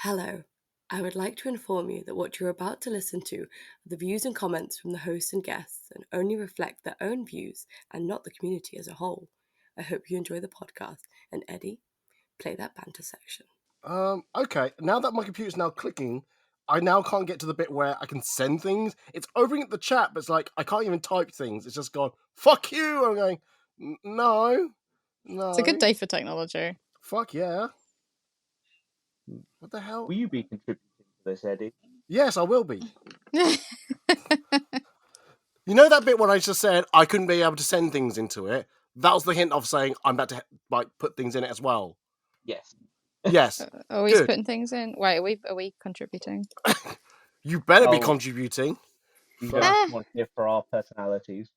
Hello. I would like to inform you that what you're about to listen to are the views and comments from the hosts and guests and only reflect their own views and not the community as a whole. I hope you enjoy the podcast. And Eddie, play that banter section. Okay. Now that my computer's now clicking, I now can't get to the bit where I can send things. It's opening up the chat, but it's like I can't even type things. It's just gone, fuck you! I'm going, no. It's a good day for technology. Fuck yeah. What the hell? Will you be contributing to this, Eddie? Yes, I will be. You know that bit when I just said I couldn't be able to send things into it? That was the hint of saying I'm about to put things in it as well. Yes. Yes. Are we putting things in? Wait, are we contributing? You better be contributing. You don't want to hear for our personalities.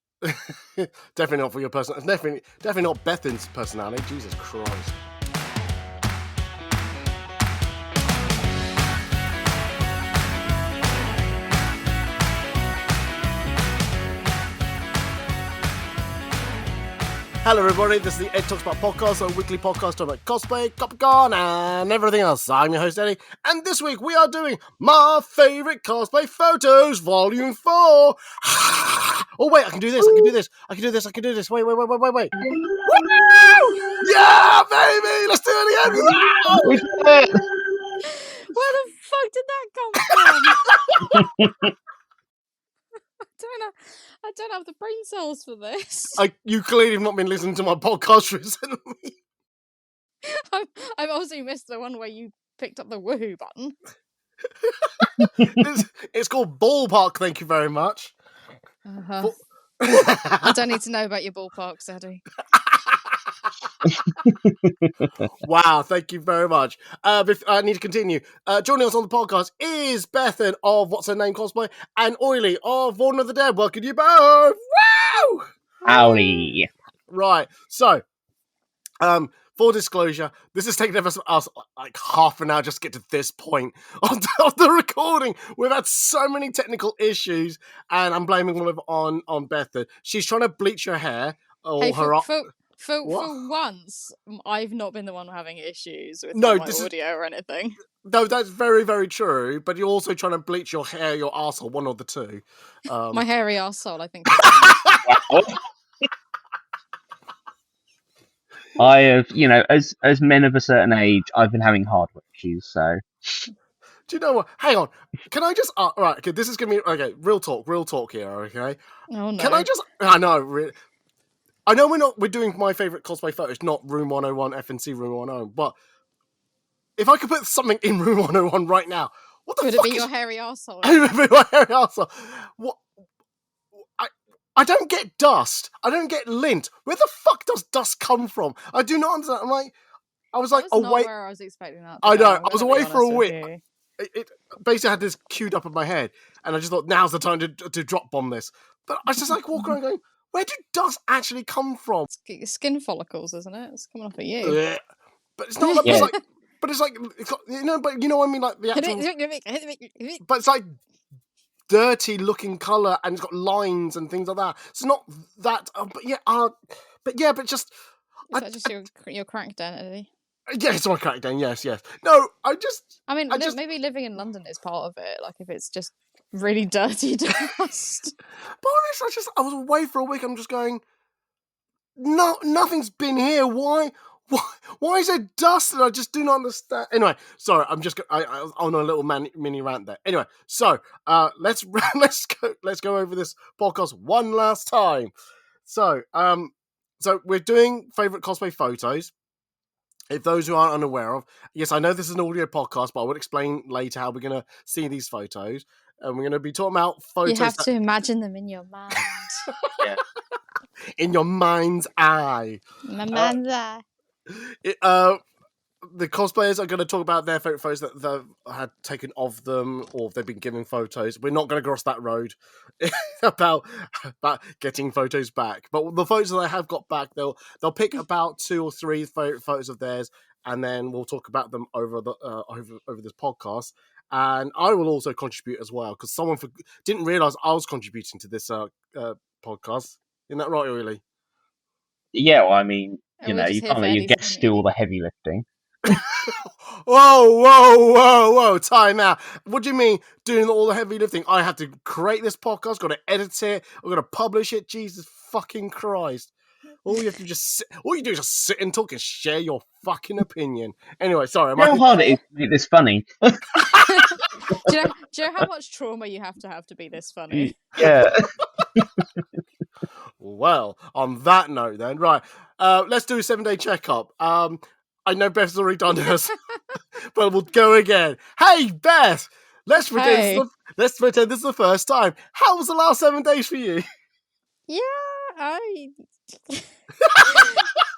Definitely not for your personality. Definitely not Bethan's personality. Jesus Christ. Hello everybody, this is the Ed Talks About podcast, a weekly podcast talking about cosplay, Copicon, and everything else. I'm your host Eddie, and this week we are doing my favourite cosplay photos, Vol.4. Oh wait, I can do this. Wait. Woo! Yeah, baby! Let's do it again! Where the fuck did that come from? I don't have the brain cells for this. You clearly have not been listening to my podcast recently. I've also missed the one where you picked up the woohoo button. It's called Ballpark, thank you very much. Uh-huh. I don't need to know about your ballparks, Eddie. Wow, thank you very much. I need to continue. Joining us on the podcast is Bethan of What's Her Name Cosplay and Oily of Vaughan of the Dead. Welcome you both. Woo! Howdy. Right, so, full disclosure, this has taken us like half an hour just to get to this point of the recording. We've had so many technical issues, and I'm blaming them on Bethan. She's trying to bleach her hair. For once, I've not been the one having issues with audio or anything. No, that's very, very true. But you're also trying to bleach your hair, your arsehole, one of the two. My hairy arsehole, I think. I have, as men of a certain age, I've been having hardware issues, so... Do you know what? Hang on. Can I just... right, okay, this is going to be... Okay, real talk here, okay? Oh, no. Can I just... I know, I know we're doing my favourite cosplay photos, not Room 101, FNC Room 101, but if I could put something in Room 101 right now, what the fuck would it be your hairy arsehole? It would be my hairy arsehole. What? I don't get dust. I don't get lint. Where the fuck does dust come from? I do not understand. I was away. Not where I was expecting that. I know. I was away for a week. It basically had this queued up in my head, and I just thought now's the time to drop bomb this. But I just walk around going, where did dust actually come from? It's skin follicles, isn't it? It's coming off of you. But it's not. Yeah. But you know what I mean, like the actual. But it's like dirty looking colour, and it's got lines and things like that. It's not that. But just. Is that just your crack identity? Yeah, it's my crack den. Yes. No, maybe living in London is part of it. Like if it's just really dirty dust. But honestly, I was away for a week. I'm just going. No, nothing's been here. Why is there dust? And I just do not understand. Anyway, sorry. I'm just on a little mini rant there. Anyway, so let's go over this podcast one last time. So we're doing favourite cosplay photos. If those who aren't unaware of, yes, I know this is an audio podcast, but I will explain later how we're going to see these photos. And we're going to be talking about photos. You have to imagine them in your mind. Yeah. In your mind's eye. My mind's eye. The cosplayers are going to talk about their favourite photos that they've had taken of them, or if they've been given photos. We're not going to cross that road about getting photos back. But the photos that they have got back, they'll pick about 2 or 3 favourite photos of theirs, and then we'll talk about them over this podcast. And I will also contribute as well, because someone didn't realise I was contributing to this podcast. Isn't that right, really? Yeah, well, I mean, you can't let your guests do all the heavy lifting. Whoa! Time out. What do you mean doing all the heavy lifting? I have to create this podcast, got to edit it, I've got to publish it. Jesus fucking Christ! All you do is just sit and talk and share your fucking opinion. Anyway, sorry. You know how hard it is to make this funny? Do you know how much trauma you have to be this funny? Yeah. Well, on that note, then, right, let's do a 7-day checkup. I know Beth's already done this, but we'll go again. Hey, Beth, let's pretend this is the first time. How was the last 7 days for you? Yeah,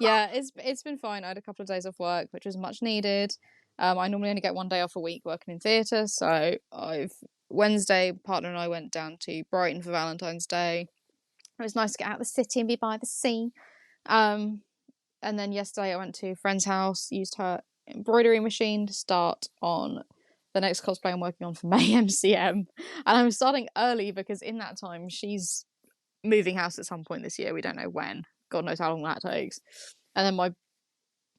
yeah, it's been fine. I had a couple of days off work, which was much needed. I normally only get 1 day off a week working in theatre, so Wednesday, partner and I went down to Brighton for Valentine's Day. It was nice to get out of the city and be by the sea. And then yesterday I went to a friend's house, used her embroidery machine to start on the next cosplay I'm working on for May MCM. And I'm starting early because in that time she's moving house at some point this year. We don't know when. God knows how long that takes. And then my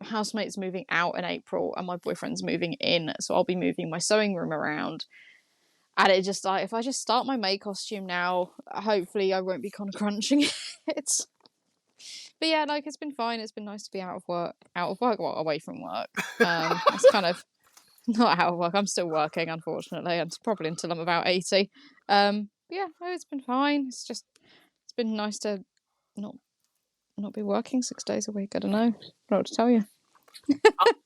housemate's moving out in April and my boyfriend's moving in. So I'll be moving my sewing room around. And it just, if I just start my May costume now, hopefully I won't be kind of crunching it. But yeah, like, it's been fine. It's been nice to be out of work, well, away from work. It's kind of not out of work. I'm still working, unfortunately, and probably until I'm about 80. Yeah, no, it's been fine. It's been nice to not be working 6 days a week. I don't know what to tell you.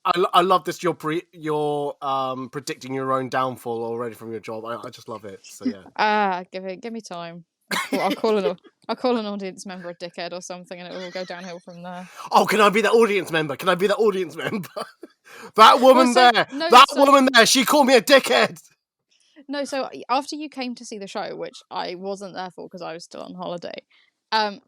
I love this. You're predicting your own downfall already from your job. I just love it. So yeah. Give me time. I'll call an audience member a dickhead or something, and it will go downhill from there. Oh, can I be that audience member? That woman woman there. She called me a dickhead. No, so after you came to see the show, which I wasn't there for because I was still on holiday, I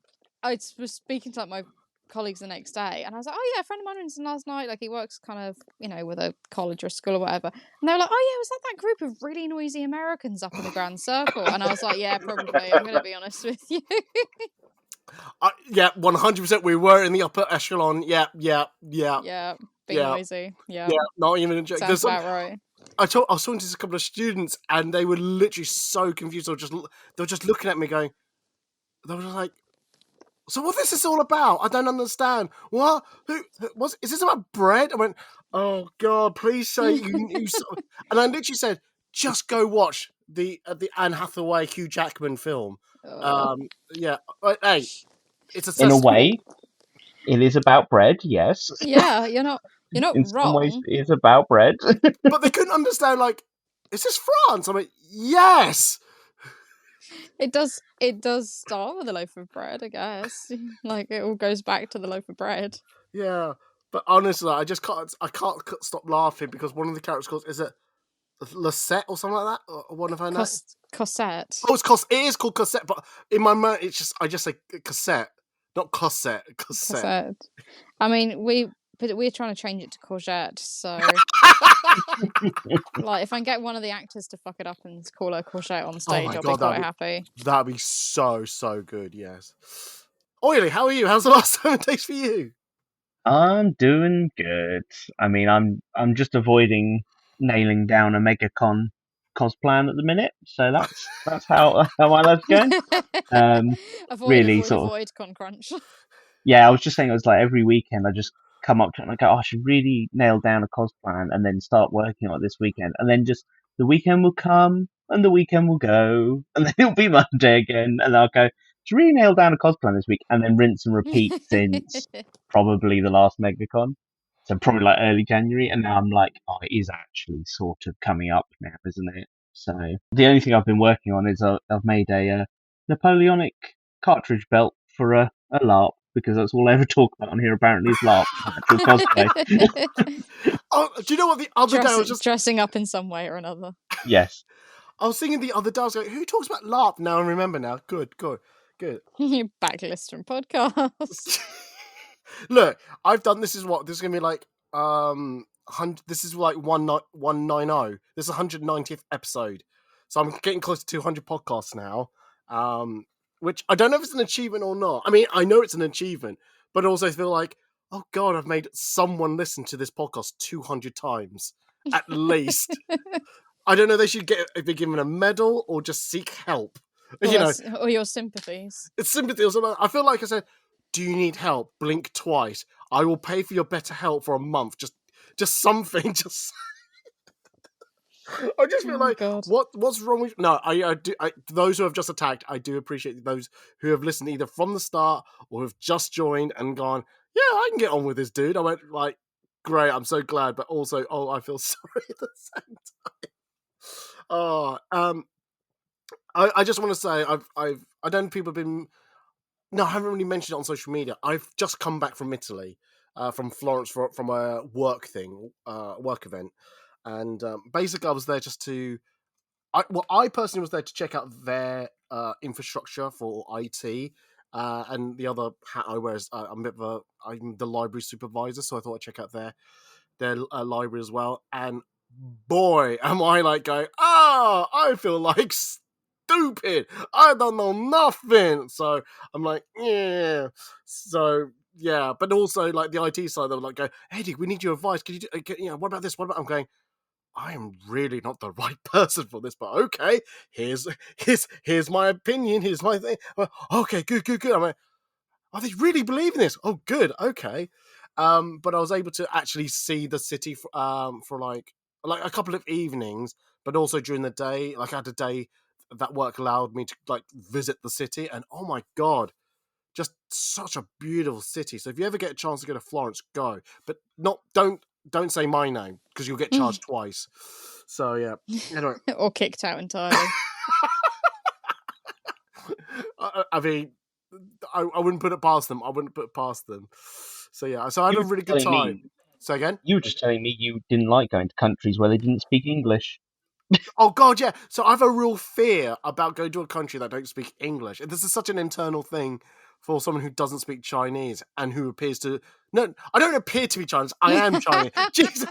was speaking to my colleagues the next day, and I was like, oh yeah, a friend of mine went in last night, like he works kind of, with a college or a school or whatever, and they were like, oh yeah, was that group of really noisy Americans up in the Grand Circle? And I was like, yeah, probably, I'm gonna be honest with you. Yeah, 100%. We were in the upper echelon. Yeah, being noisy. Yeah, not even a joke. Sounds about right. I was talking to a couple of students, and they were literally so confused. They were just looking at me, going, they were like, so what is this all about? I don't understand. What? Is this about bread? I went, oh God, please say you and I literally said, just go watch the Anne Hathaway, Hugh Jackman film. Yeah. Hey, it's in a way, it is about bread. Yes. Yeah, you're not in wrong. Some ways, it is about bread. But they couldn't understand. Like, is this France? I'm like, yes. It does start with a loaf of bread, I guess. Like, it all goes back to the loaf of bread. Yeah, but honestly, I can't stop laughing because one of the characters called, is it Lisette or something like that? Or one of her names? Cosette. Oh, it is called Cosette, but in my mind, I just say cassette, not Cosette. Cosette. I mean, we're trying to change it to courgette, so like, if I can get one of the actors to fuck it up and call her courgette on stage, I'll be quite happy. That'd be so good, yes. Oily, how are you? How's the last 7 days for you? I'm doing good. I mean, I'm just avoiding nailing down a MegaCon cosplan at the minute, so that's how my life's going. Avoid con crunch. Yeah, I was just saying, it was like every weekend I just come up to it and I go, oh, I should really nail down a cosplan and then start working on it this weekend, and then just the weekend will come and the weekend will go, and then it'll be Monday again, and I'll go, to really nail down a cosplan this week, and then rinse and repeat since probably the last MegaCon. So probably like early January, and now I'm like, oh, it is actually sort of coming up now, isn't it? So the only thing I've been working on is I've made a Napoleonic cartridge belt for a LARP, because that's all I ever talk about on here apparently is LARP, actual cosplay. Oh, do you know what, the other day I was just dressing up in some way or another? Yes. I was thinking the other day, I was like, who talks about LARP? Now I remember now. Good. You backlist from podcasts. Look, I've done, this is going to be like, this is like 190. This is 190th episode. So I'm getting close to 200 podcasts now, which I don't know if it's an achievement or not. I mean, I know it's an achievement, but I also feel like, oh God, I've made someone listen to this podcast 200 times at least. I don't know. They should be given a medal or just seek help. Or your sympathies. It's sympathy or something. I feel like I said, do you need help? Blink twice. I will pay for your better help for a month. Just something. Just. I just feel like, God. what's wrong with? No, I do. Those who have just attacked, I do appreciate those who have listened either from the start or have just joined and gone, yeah, I can get on with this dude. I went like, great, I'm so glad, but also, oh, I feel sorry at the same time. I just want to say, I don't know if people have been. No, I haven't really mentioned it on social media. I've just come back from Italy, from Florence from a work event. And basically, I was there just to. I personally was there to check out their infrastructure for IT, and the other hat I wear is I'm the library supervisor, so I thought I'd check out their library as well. And boy, am I like going, I feel like stupid. I don't know nothing. So I'm like, yeah. So yeah, but also like the IT side, they were like, Eddie, we need your advice. Can you do, what about this? What about? I'm going, I am really not the right person for this, but okay, here's my opinion, here's my thing. Okay, good. I'm like, are they really believing this? Oh, good, okay. But I was able to actually see the city for like a couple of evenings, but also during the day. Like I had a day that work allowed me to like visit the city, and oh my God, just such a beautiful city. So if you ever get a chance to go to Florence, go. But don't say my name because you'll get charged twice. So yeah. Anyway. Or kicked out entirely. I mean, I wouldn't put it past them. So yeah. So I had a really good time. Say again? You were just telling me you didn't like going to countries where they didn't speak English. Oh God, yeah. So I have a real fear about going to a country that don't speak English. This is such an internal thing for someone who doesn't speak Chinese and who appears to. No, I don't appear to be Chinese. I am Chinese. Jesus.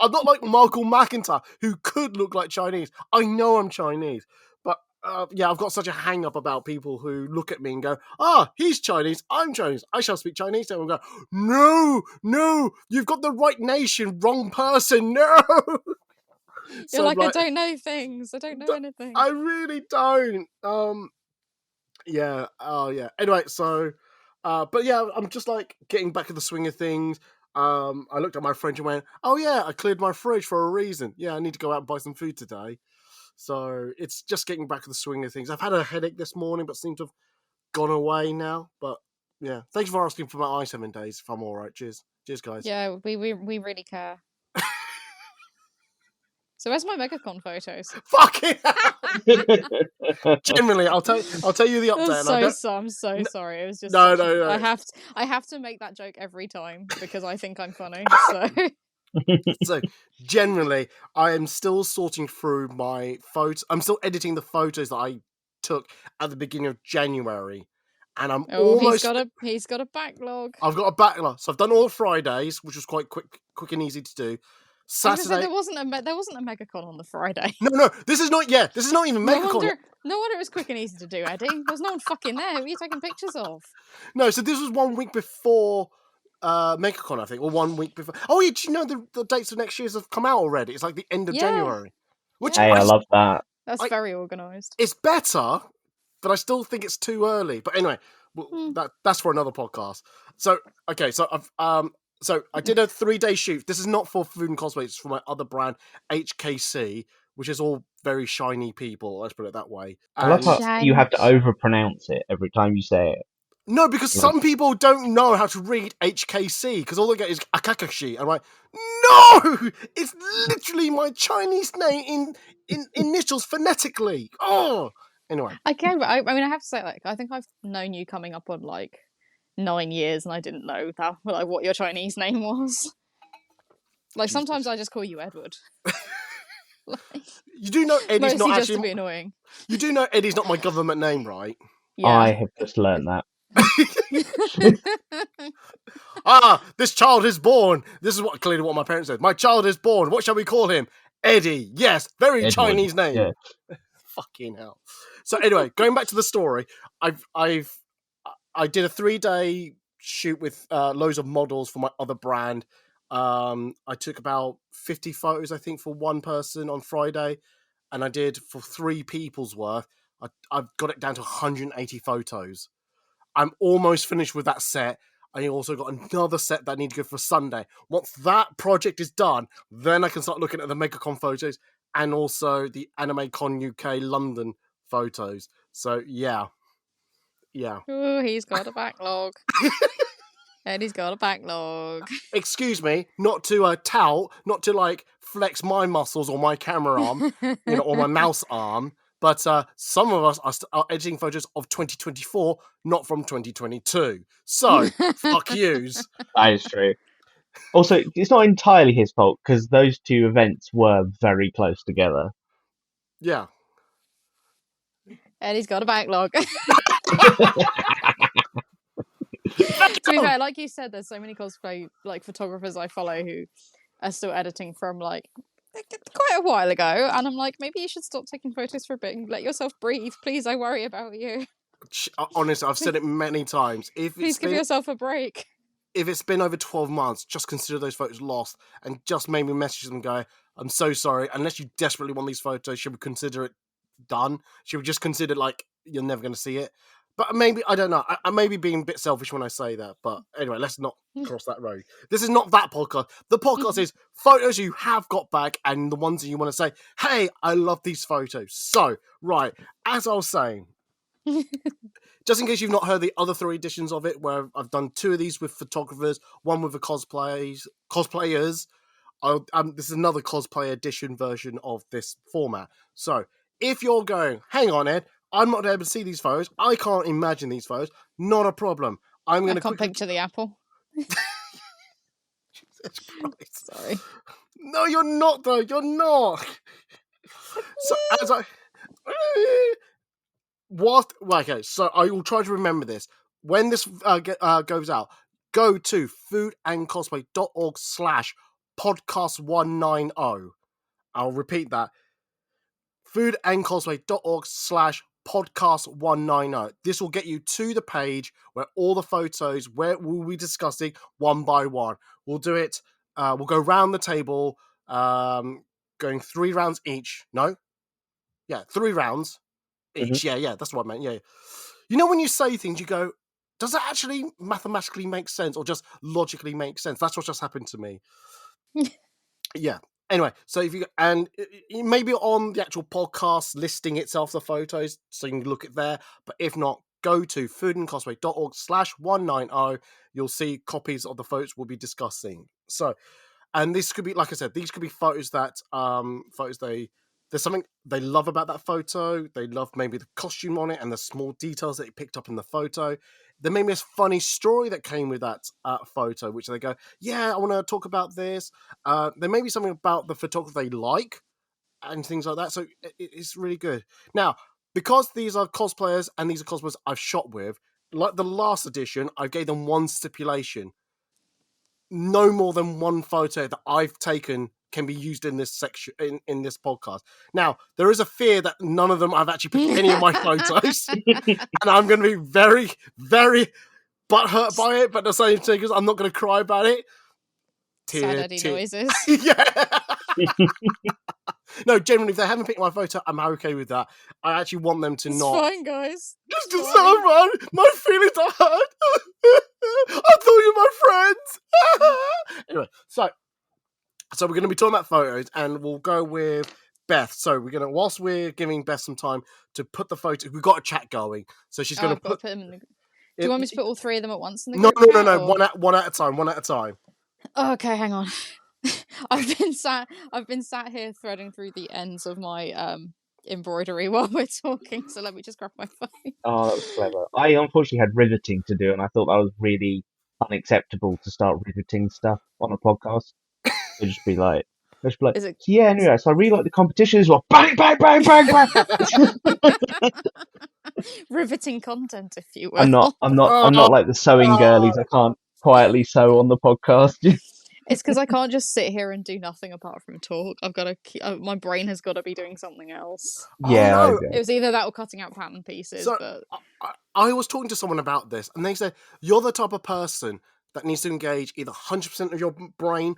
I'm not like Michael McIntyre, who could look like Chinese. I know I'm Chinese. But yeah, I've got such a hang-up about people who look at me and go, he's Chinese, I'm Chinese, I shall speak Chinese. And go, no, you've got the right nation, wrong person, no! You're so like, I don't know things. I don't know anything. I really don't. Yeah. Oh, yeah. Anyway, so, but yeah, I'm just like getting back in the swing of things. I looked at my fridge and went, oh yeah, I cleared my fridge for a reason. Yeah, I need to go out and buy some food today. So it's just getting back in the swing of things. I've had a headache this morning, but seem to have gone away now. But yeah, thank you for asking for my 7 days. If I'm all right, cheers, guys. Yeah, we really care. So where's my MegaCon photos? Fucking hell. Generally, I'll tell you the update. I'm so sorry. It was just no. I have to make that joke every time because I think I'm funny. So so generally, I am still sorting through my photos. I'm still editing the photos that I took at the beginning of January, and I'm almost. He's got a backlog. I've got a backlog, so I've done all the Fridays, which was quite quick and easy to do. Saturday. There wasn't a MegaCon on the Friday. No. This is not. Yeah, this is not even MegaCon. No wonder it was quick and easy to do, Eddie. There's no one fucking there. Who are you taking pictures of? No, so this was 1 week before MegaCon, I think, or 1 week before. Oh, yeah, do you know the dates of next year's have come out already? It's like the end of January. I love that. That's very organised. It's better, but I still think it's too early. But anyway, that's for another podcast. So okay, so I did a 3-day shoot. This is not for Food and Cosplay. It's for my other brand, HKC, which is all very shiny people. Let's put it that way. I love how you have to overpronounce it every time you say it. No, because some people don't know how to read HKC because all they get is Akakashi. I'm like, no, it's literally my Chinese name in initials phonetically. Oh, anyway. Okay, but I mean, I have to say, like, I think I've known you coming up on like 9 years, and I didn't know that what your Chinese name was. Like, Jesus. Sometimes I just call you Edward. You do know Eddie's not just actually to be annoying. You do know Eddie's not my government name, right? Yeah. I have just learned that. This child is born. This is clearly what my parents said. My child is born. What shall we call him? Eddie. Yes, very Edward. Chinese name. Yeah. Fucking hell. So anyway, going back to the story, I did a 3-day shoot with loads of models for my other brand. I took about 50 photos, I think, for one person on Friday, and I did for 3 people's worth. I've got it down to 180 photos. I'm almost finished with that set. I also got another set that I need to go for Sunday. Once that project is done, then I can start looking at the MegaCon photos and also the AnimeCon UK London photos. So yeah. Oh, he's got a backlog. Eddie's got a backlog. Excuse me, not to tout, not to like flex my muscles or my camera arm, or my mouse arm, but some of us are editing photos of 2024, not from 2022. So fuck yous. That is true. Also, it's not entirely his fault because those 2 events were very close together. Yeah. Eddie's got a backlog. To be fair, like you said, there's so many cosplay photographers I follow who are still editing from quite a while ago, and I'm like, maybe you should stop taking photos for a bit and let yourself breathe. Please, I worry about you. Honestly, I've said it many times. Please give yourself a break. If it's been over 12 months, just consider those photos lost and just maybe message them, go, I'm so sorry. Unless you desperately want these photos, should we consider it done? Should we just consider you're never going to see it? But maybe, I don't know. I may be being a bit selfish when I say that. But anyway, let's not cross that road. This is not that podcast. The podcast is photos you have got back and the ones that you want to say, hey, I love these photos. So, right, as I was saying, just in case you've not heard the other 3 editions of it, where I've done 2 of these with photographers, one with the cosplayers. This is another cosplay edition version of this format. So, if you're going, hang on, Ed, I'm not able to see these photos. I can't imagine these photos. Not a problem. I can't picture the apple. Jesus Christ. Sorry. No, you're not, though. You're not. So, as I... What? Okay, so I will try to remember this. When this goes out, go to foodandcosplay.org/podcast190. I'll repeat that. foodandcosplay.org/podcast190. This will get you to the page where all the photos, where we'll be discussing one by one. We'll do it. We'll go round the table, going 3 rounds each. No? Yeah, 3 rounds each. Mm-hmm. Yeah, that's what I meant. Yeah. When you say things, you go, does that actually mathematically make sense or just logically make sense? That's what just happened to me. Yeah. Anyway, so if you, and maybe on the actual podcast listing itself, the photos, so you can look at there. But if not, go to foodandcosplay.org/190. You'll see copies of the photos we'll be discussing. So, and this could be, like I said, these could be photos that, there's something they love about that photo. They love maybe the costume on it and the small details that you picked up in the photo. There may be a funny story that came with that photo, which they go, yeah, I want to talk about this. There may be something about the photographer they like and things like that. So it's really good. Now, because these are cosplayers and these are cosplayers I've shot with, like the last edition, I gave them one stipulation. No more than 1 photo that I've taken can be used in this section in this podcast. Now, there is a fear that none of them I've actually picked any of my photos, and I'm going to be very, very butthurt by it. But the same thing is, I'm not going to cry about it. Sad Eddie noises. Yeah. No, generally, if they haven't picked my photo, I'm okay with that. I actually want them to It's not. fine, guys. Just to someone, my feelings are hurt. I thought you were my friends. Anyway, so we're going to be talking about photos, and we'll go with Beth. So we're going to, whilst we're giving Beth some time to put the photo, we've got a chat going. So she's going to put them in the. Do you want me to put all 3 of them at once in the No, group no. chat, or... One at a time. One at a time. Oh, okay, hang on. I've been sat here threading through the ends of my embroidery while we're talking. So let me just grab my phone. Oh, that was clever. I unfortunately had riveting to do, and I thought that was really unacceptable to start riveting stuff on a podcast. So just be like, Is it... yeah, anyway, so I really like the competition as well. Bang, bang, bang, bang, bang. Riveting content, if you will. I'm not like the sewing girlies. I can't quietly sew on the podcast. It's because I can't just sit here and do nothing apart from talk. I've got to keep, my brain has got to be doing something else. Oh Yeah, no! It was either that or cutting out pattern pieces, So but I was talking to someone about this, and they said you're the type of person that needs to engage either 100% of your brain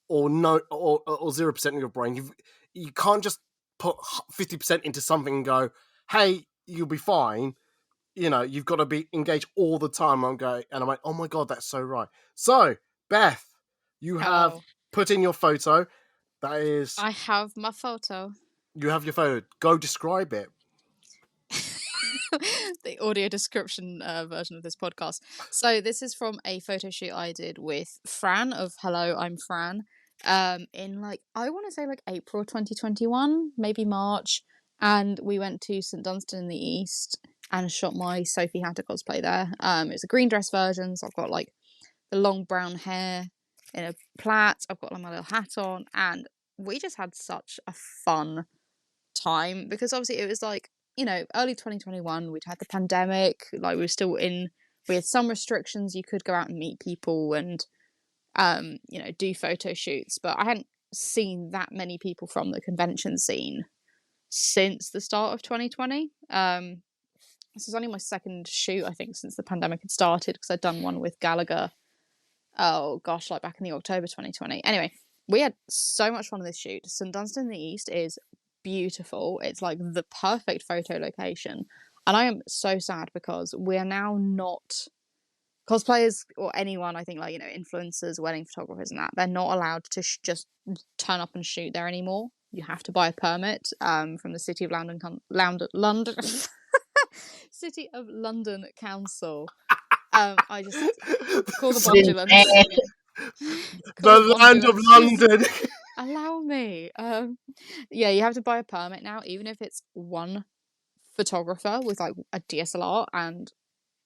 or 0% of your brain. You can't just put 50% into something and go, "Hey, you'll be fine." You know, you've got to be engaged all the time. I'm like, "Oh my god, that's so right." So, Beth, you have hello. put in your photo. That is, I have my photo. you have your photo. Go describe it. The audio description version of this podcast. So this is from a photo shoot I did with Fran of Hello, I'm Fran. In like I want to say like April 2021, maybe March, and we went to St Dunstan in the East and shot my Sophie Hatter cosplay there. It was a green dress version, so I've got like the long brown hair in a plait. I've got like my little hat on, and we just had such a fun time because obviously it was like, you know, early 2021, we'd had the pandemic, like we had some restrictions, you could go out and meet people and you know, do photo shoots, but I hadn't seen that many people from the convention scene since the start of 2020. This is only my second shoot, I think, since the pandemic had started, because I'd done one with Gallagher, oh gosh, like back in the October 2020. Anyway, we had so much fun on this shoot. St Dunstan in the East is beautiful. It's like the perfect photo location. And I am so sad because we're now not cosplayers or anyone, I think, like, you know, influencers, wedding photographers and that, they're not allowed to just turn up and shoot there anymore. You have to buy a permit from the City of London London City of London Council. I just call the bondulance. Call The land of London. Allow me. Yeah, you have to buy a permit now, even if it's one photographer with like a DSLR and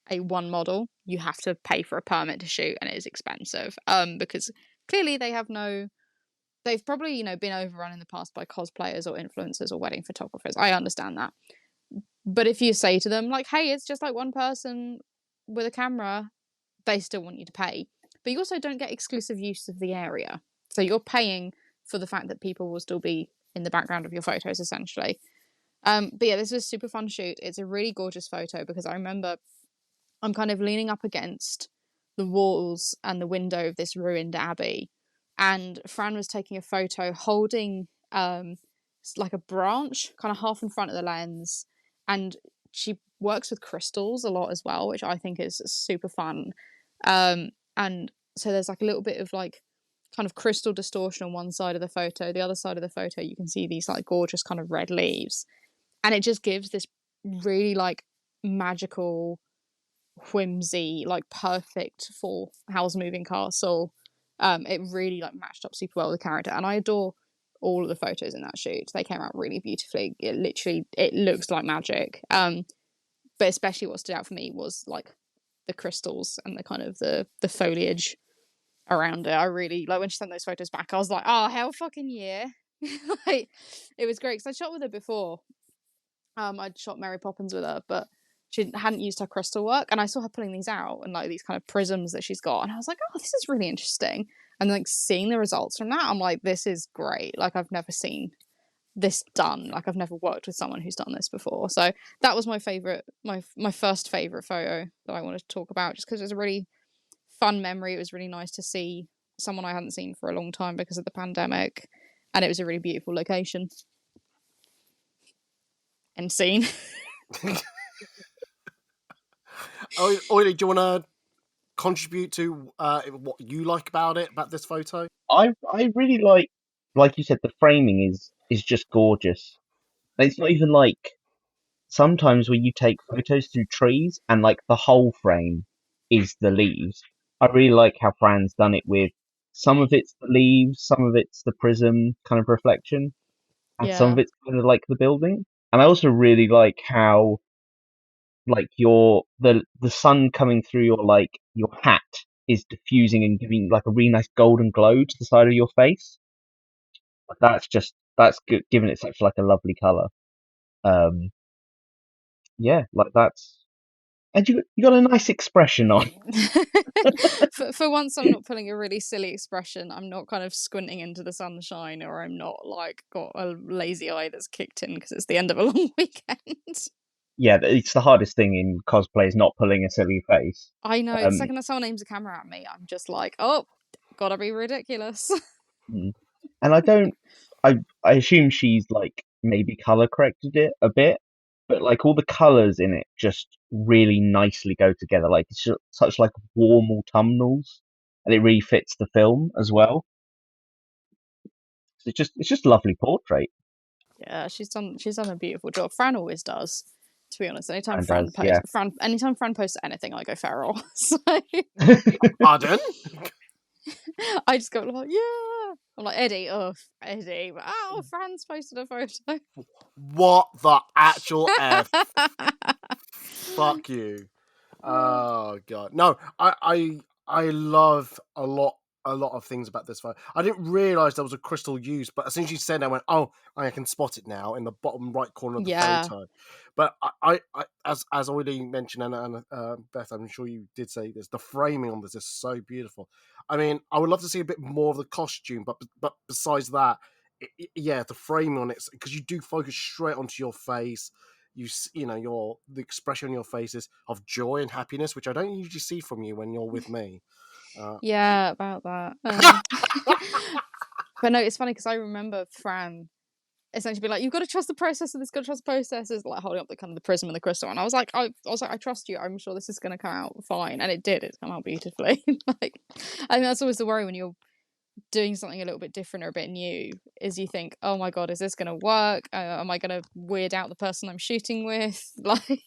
a one model. You have to pay for a permit to shoot, and it is expensive. Because clearly they've probably, you know, been overrun in the past by cosplayers or influencers or wedding photographers. I understand that. But if you say to them, like, hey, it's just like one person with a camera, they still want you to pay. But you also don't get exclusive use of the area. So you're paying for the fact that people will still be in the background of your photos, essentially. But yeah, this was a super fun shoot. It's a really gorgeous photo because I remember I'm kind of leaning up against the walls and the window of this ruined abbey. And Fran was taking a photo holding like a branch, kind of half in front of the lens. And she works with crystals a lot as well, which I think is super fun. And so there's like a little bit of like kind of crystal distortion on one side of the photo. The other side of the photo, you can see these like gorgeous kind of red leaves. And it just gives this really like magical whimsy, like perfect for Howl's Moving Castle. It really like matched up super well with the character, and I adore all of the photos in that shoot. They came out really beautifully. It looks like magic. But especially what stood out for me was like the crystals and the kind of the foliage around it. I really like when she sent those photos back. I was like, oh hell fucking yeah. Like, it was great because I shot with her before. I'd shot Mary Poppins with her, but she hadn't used her crystal work, and I saw her pulling these out and like these kind of prisms that she's got, and I was like, oh, this is really interesting. And like seeing the results from that, I'm like, this is great. Like, I've never seen this done. Like, I've never worked with someone who's done this before. So that was my favorite, my first favorite photo that I wanted to talk about, just because it was a really fun memory. It was really nice to see someone I hadn't seen for a long time because of the pandemic, and it was a really beautiful location. End scene. Oily, do you want to contribute to what you like about this photo? I really like you said, the framing is just gorgeous. It's not even like sometimes when you take photos through trees and like the whole frame is the leaves. I really like how Fran's done it with some of it's the leaves, some of it's the prism kind of reflection, and some of Yeah. it's kind of like the building. And I also really like how like the sun coming through your hat is diffusing and giving like a really nice golden glow to the side of your face. That's good, giving it such like a lovely color. Um, yeah, like And you got a nice expression on. For once, I'm not pulling a really silly expression. I'm not kind of squinting into the sunshine, or I'm not like got a lazy eye that's kicked in because it's the end of a long weekend. Yeah, it's the hardest thing in cosplay is not pulling a silly face. I know. The second that someone aims a camera at me, I'm just like, oh, gotta be ridiculous. And I assume she's like maybe color corrected it a bit, but like all the colors in it just really nicely go together. Like it's just such like warm autumnals, and it really fits the film as well. So it's just a lovely portrait. Yeah, she's done a beautiful job. Fran always does, to be honest. Anytime And Fran does, yeah. posts anything, I go feral. So Pardon? I just go like, yeah. I'm like, Eddie, Eddie. Oh, Fran's posted a photo. What the actual F? Fuck you. Oh god. No, I love a lot of things about this photo. I didn't realise there was a crystal used, but as soon as you said it, I went, oh, I can spot it now in the bottom right corner of the photo. But I as already mentioned, and Beth, I'm sure you did say this, the framing on this is so beautiful. I mean, I would love to see a bit more of the costume, but besides that, yeah, the framing on it, because you do focus straight onto your face. You know the expression on your faces of joy and happiness, which I don't usually see from you when you're with me. Yeah, about that. But no, it's funny because I remember Fran essentially be like, "You've got to trust the process, and this got to trust the process." Is like holding up the kind of the prism and the crystal, and I was like, I trust you. I'm sure this is going to come out fine, and it did. It's come out beautifully. Like, I think that's always the worry when you're doing something a little bit different or a bit new, is you think, oh my god, is this going to work? Am I going to weird out the person I'm shooting with? Like,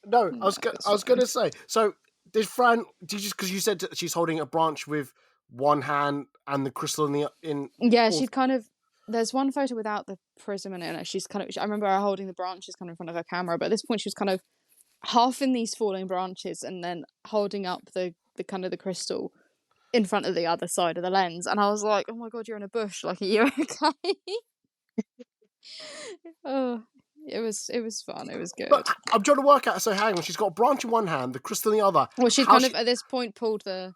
No, I was fine. gonna say. So did Fran? Did you, because you said that she's holding a branch with one hand and the crystal in Yeah, all. she'd kind of. There's one photo without the prism in it. And she's kind of. I remember her holding the branches kind of in front of her camera, but at this point she was kind of half in these falling branches and then holding up the kind of the crystal in front of the other side of the lens. And I was like, oh my god, you're in a bush. Like, are you okay? Oh, it was fun. It was But good. I'm trying to work out. So hang on, she's got a branch in one hand, the crystal in the other. Well, she'd How kind of at this point pulled the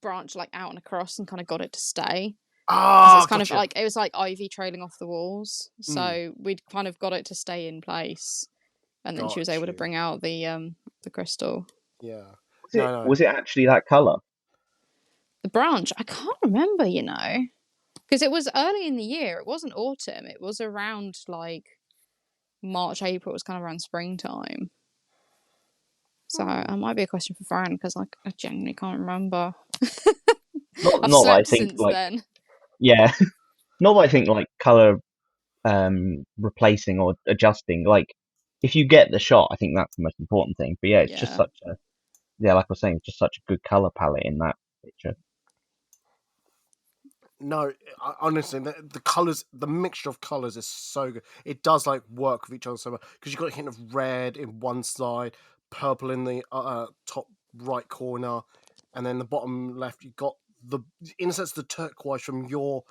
branch like out and across and kind of got it to stay. Because it's kind of gotcha. like it was like ivy trailing off the walls, so we'd kind of got it to stay in place, and then she was able to bring out the crystal. Yeah. Was it actually that color? The branch, I can't remember, because it was early in the year. It wasn't autumn. It was around like March, April. It was kind of around springtime. So it might be a question for Fran because I genuinely can't remember. Not I've that I slept think since like then. yeah, not that I think like color replacing or adjusting. Like if you get the shot, I think that's the most important thing. But yeah, it's just Yeah. such a like I was saying, just such a good color palette in that picture. No, honestly, the colors, the mixture of colors is so good. It does like work with each other so much because you've got a hint of red in one side, purple in the top right corner, and then the bottom left you've got the, in a sense, the turquoise from your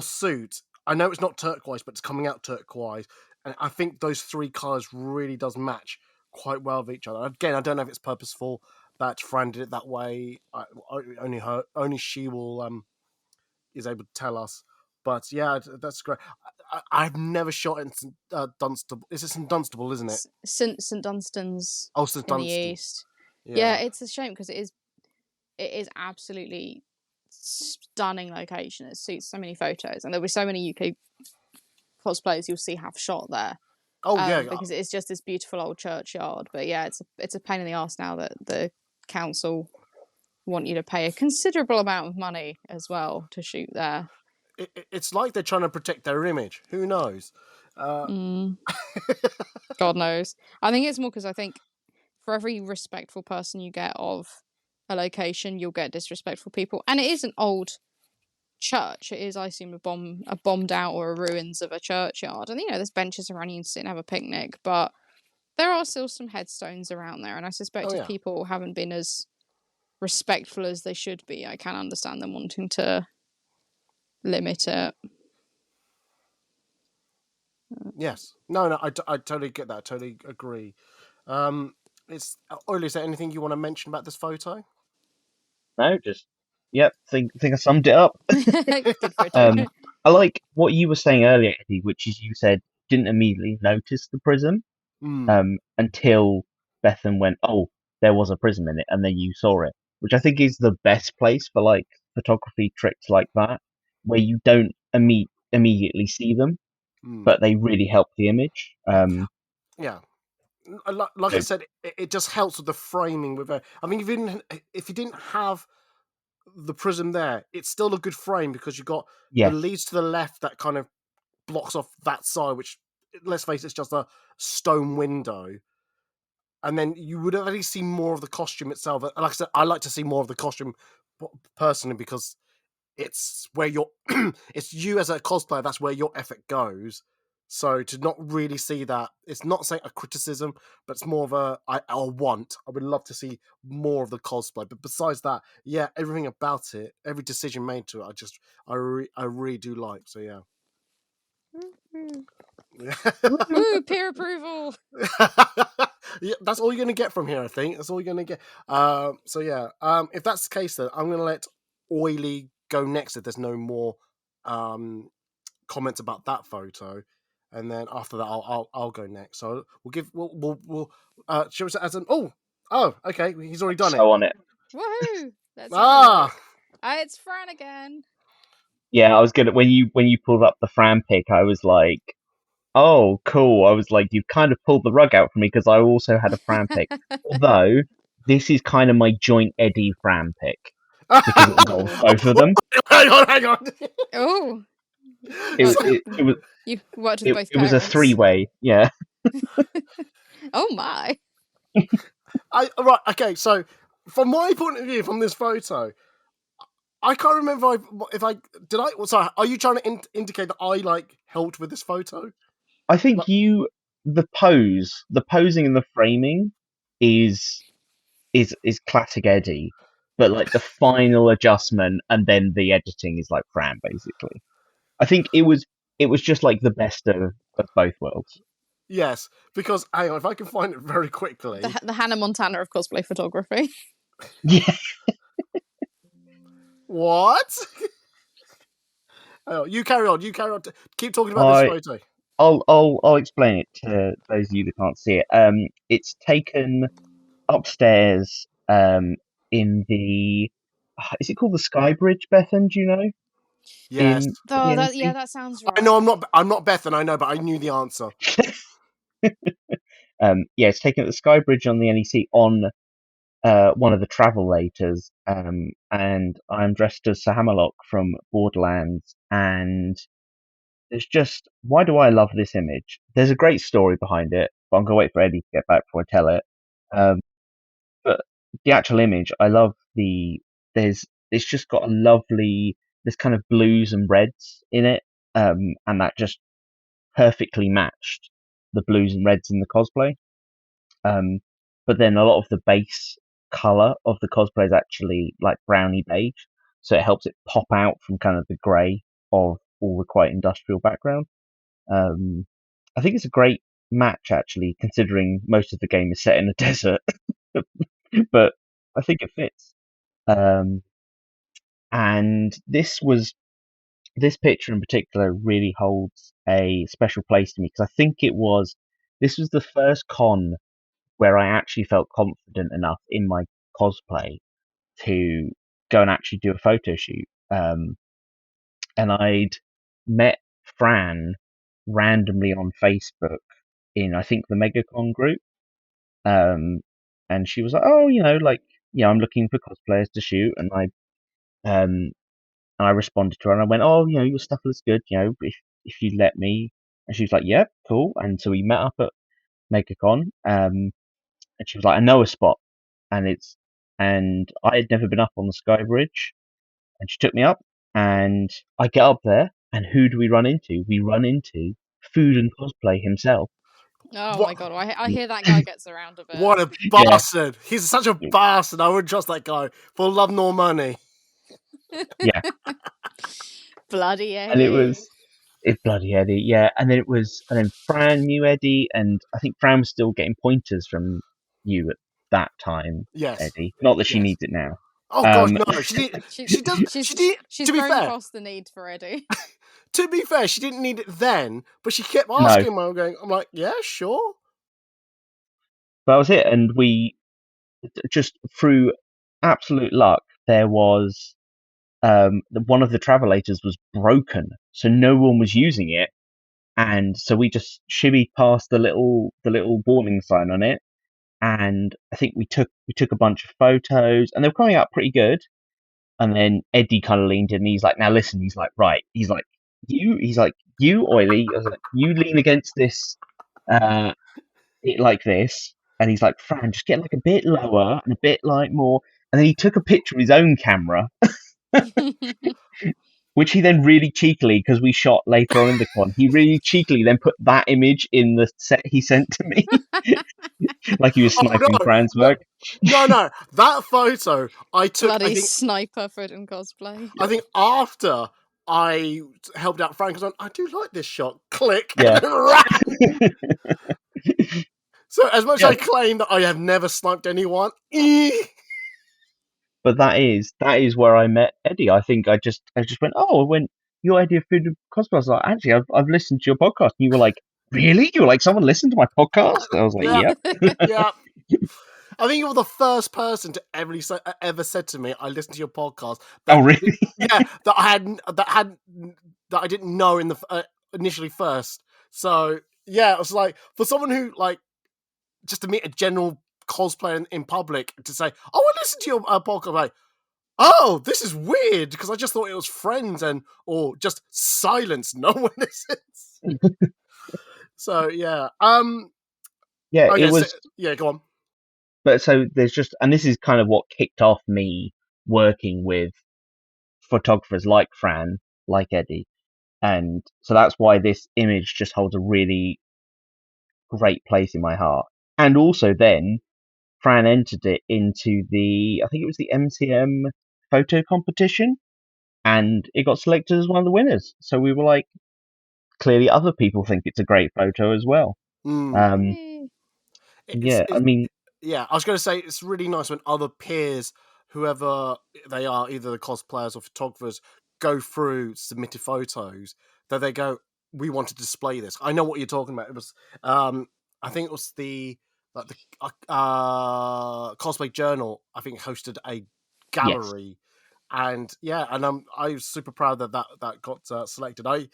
suit. I know it's not turquoise, but it's coming out turquoise, and I think those three colors really does match quite well with each other. Again, I don't know if it's purposeful that Fran did it that way. Only she will is able to tell us. But yeah, that's great. I've never shot in Dunstable. Is it St Dunstable, isn't it? St Dunstan's Oh, St in the Dunstan. east. Yeah, it's a shame because it is absolutely stunning location. It suits so many photos, and there'll be so many UK cosplayers you'll see have shot there. Oh yeah, because it's just this beautiful old churchyard. But yeah, it's a pain in the arse now that the council want you to pay a considerable amount of money as well to shoot there. It's like they're trying to protect their image. Who knows? God knows. I think it's more because I think for every respectful person you get of a location, you'll get disrespectful people. And it is an old church. It is, I assume, a bombed out or a ruins of a churchyard. And there's benches around, you can sit and have a picnic, but there are still some headstones around there. And I suspect if people haven't been as respectful as they should be, I can understand them wanting to limit it. Yes. No, I totally get that. I totally agree. It's Oily, is there anything you want to mention about this photo? No, just think I summed it up. Good photo. I like what you were saying earlier, Eddie, which is you said didn't immediately notice the prism until Bethan went, oh, there was a prism in it, and then you saw it, which I think is the best place for like photography tricks like that, where you don't immediately see them, but they really help the image. Yeah. Like I So, said, it just helps with the framing. With I mean, if you didn't have the prism there, it's still a good frame because you got the yes, leads to the left that kind of blocks off that side, which, let's face it, it's just a stone window. And then you would already see more of the costume itself. Like I said, I like to see more of the costume personally because it's where it's you as a cosplayer. That's where your effort goes. So to not really see that, it's not saying a criticism, but it's more of I would love to see more of the cosplay. But besides that, yeah, everything about it, every decision made to it, I really do like. So yeah. Woo, peer approval. Yeah, that's all you're gonna get from here, I think. That's all you're gonna get. So yeah. If that's the case, then I'm gonna let Oily go next if there's no more comments about that photo, and then after that I'll go next. So we'll show us as an okay, he's already done it. so on it. Woohoo! Let's have a look. It's Fran again. Yeah, I was gonna when you pulled up the Fran pic, I was like, oh, cool. I was like, you've kind of pulled the rug out for me because I also had a Fran pic. Although this is kind of my joint Eddie Fran pic because it involves both of them. Hang on. Oh, It was you worked with both it was a parents. 3-way. Yeah. Oh my. Right. Okay. So from my point of view, from this photo, I can't remember if I did. Sorry, are you trying to indicate that I like helped with this photo? I think the posing and the framing is classic Eddie, but like the final adjustment and then the editing is like Fran basically. I think it was just like the best of both worlds. Yes, because hang on, if I can find it very quickly. The Hannah Montana of cosplay photography. Yeah. What? Oh, you carry on. Keep talking about this photo. I'll explain it to those of you that can't see it. It's taken upstairs. In the is it called the Sky Bridge, Bethan? Do you know? Yes. That sounds right. I know I'm not Bethan. I know, but I knew the answer. It's taken at the Sky Bridge on the NEC on one of the travelators, and I'm dressed as Sir Hammerlock from Borderlands, and it's just, why do I love this image? There's a great story behind it, but I'm gonna wait for Eddie to get back before I tell it. But the actual image, I love it's just got a lovely, there's kind of blues and reds in it, and that just perfectly matched the blues and reds in the cosplay. But then a lot of the base color of the cosplay is actually like browny beige, so it helps it pop out from kind of the grey of all the quite industrial background. I think it's a great match actually, considering most of the game is set in a desert, but I think it fits. And this picture in particular really holds a special place to me because I think this was the first con where I actually felt confident enough in my cosplay to go and actually do a photo shoot. And I'd met Fran randomly on Facebook in, I think, the MegaCon group. And she was like, oh, I'm looking for cosplayers to shoot. And I responded to her and I went, oh, your stuff looks good, if you let me. And she was like, yeah, cool. And so we met up at MegaCon. And she was like, I know a spot. And I had never been up on the Sky Bridge. And she took me up and I get up there and who do we run into? We run into Food and Cosplay himself. Oh my god, I hear that guy gets around a bit. What a bastard! Yeah. He's such a bastard. I wouldn't trust that guy for love nor money. Yeah. Bloody Eddie. And it was It's bloody Eddie, yeah. And then Fran knew Eddie, and I think Fran was still getting pointers from you at that time, Yes. Eddie. Not that she Yes. needs it now. Oh gosh, no, she did. She does. She did. She's To be grown fair, past the need for Eddie. to be fair, she didn't need it then, but she kept No, asking me. I'm like, yeah, sure. that was it. And we just through absolute luck, there was one of the travelators was broken, so no one was using it, and so we just shimmied past the little warning sign on it, and I think we took a bunch of photos, and they were coming out pretty good. And then Eddie kind of leaned in, and he's like, "Now listen," he's like, "Right," he's like, "You, Oily," I was like, "You lean against this, it like this," and he's like, "Fran, just get like a bit lower and a bit like more," and then he took a picture of his own camera, which he then really cheekily, because we shot later on in the con, he really cheekily then put that image in the set he sent to me, like he was Oh sniping no, Fran's work. no, that photo I took. Bloody I think sniper for in cosplay. I think after I helped out Frank, I do like this shot. Click. Yeah. So as much Yeah. as I claim that I have never sniped anyone, But that is where I met Eddie. I think I just went, oh, when your idea of food cosplay, I was like, actually, I've listened to your podcast. And you were like, really? You were like, someone listened to my podcast? I was like, yeah, yep. yeah. I think you're the first person to ever said to me, "I listened to your podcast." Oh, really? Yeah, that I didn't know in the initially first. So yeah, it was like for someone who like just to meet a general cosplayer in public to say, "Oh, I listened to your podcast." Like, oh, this is weird because I just thought it was friends or just silence. No one listens. So yeah, Yeah, okay, it was. yeah, go on. But so there's just, and this is kind of what kicked off me working with photographers like Fran, like Eddie. And so that's why this image just holds a really great place in my heart. And also then Fran entered it into I think it was the MCM photo competition, and it got selected as one of the winners. So we were like, clearly other people think it's a great photo as well. Um, It's, yeah, I it's mean, yeah, I was going to say it's really nice when other peers, whoever they are, either the cosplayers or photographers, go through submitted photos that they go, "We want to display this." I know what you're talking about. It was, I think it was the cosplay journal. I think hosted a yes, gallery, and yeah, and I was super proud that got selected. I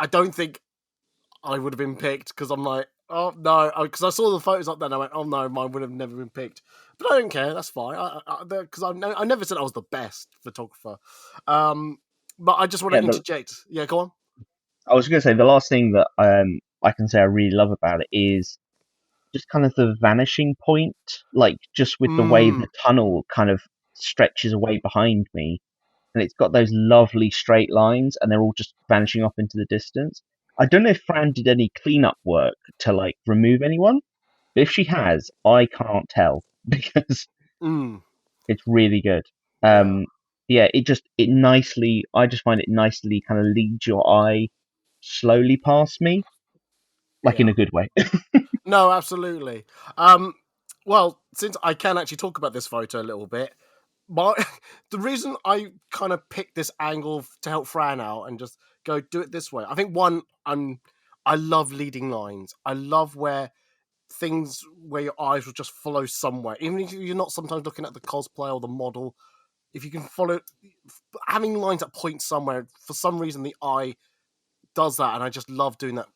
don't think I would have been picked because I'm like, oh no, because I saw the photos up there and I went, oh no, mine would have never been picked. But I don't care, that's fine. Because I never said I was the best photographer. But I just want yeah. to interject. Yeah, go on. I was going to say the last thing that I can say I really love about it is just kind of the vanishing point, like just with the way the tunnel kind of stretches away behind me, and it's got those lovely straight lines, and they're all just vanishing off into the distance. I don't know if Fran did any cleanup work to like remove anyone, but if she has, I can't tell because it's really good. Yeah. Yeah, it nicely. I just find it nicely kind of leads your eye slowly past me, like in Yeah. a good way. No, absolutely. Well, since I can actually talk about this photo a little bit, the reason I kind of picked this angle to help Fran out and just go do it this way, I think I love leading lines. I love where your eyes will just follow somewhere, even if you're not sometimes looking at the cosplay or the model. If you can follow, having lines that point somewhere, for some reason the eye does that, and I just love doing that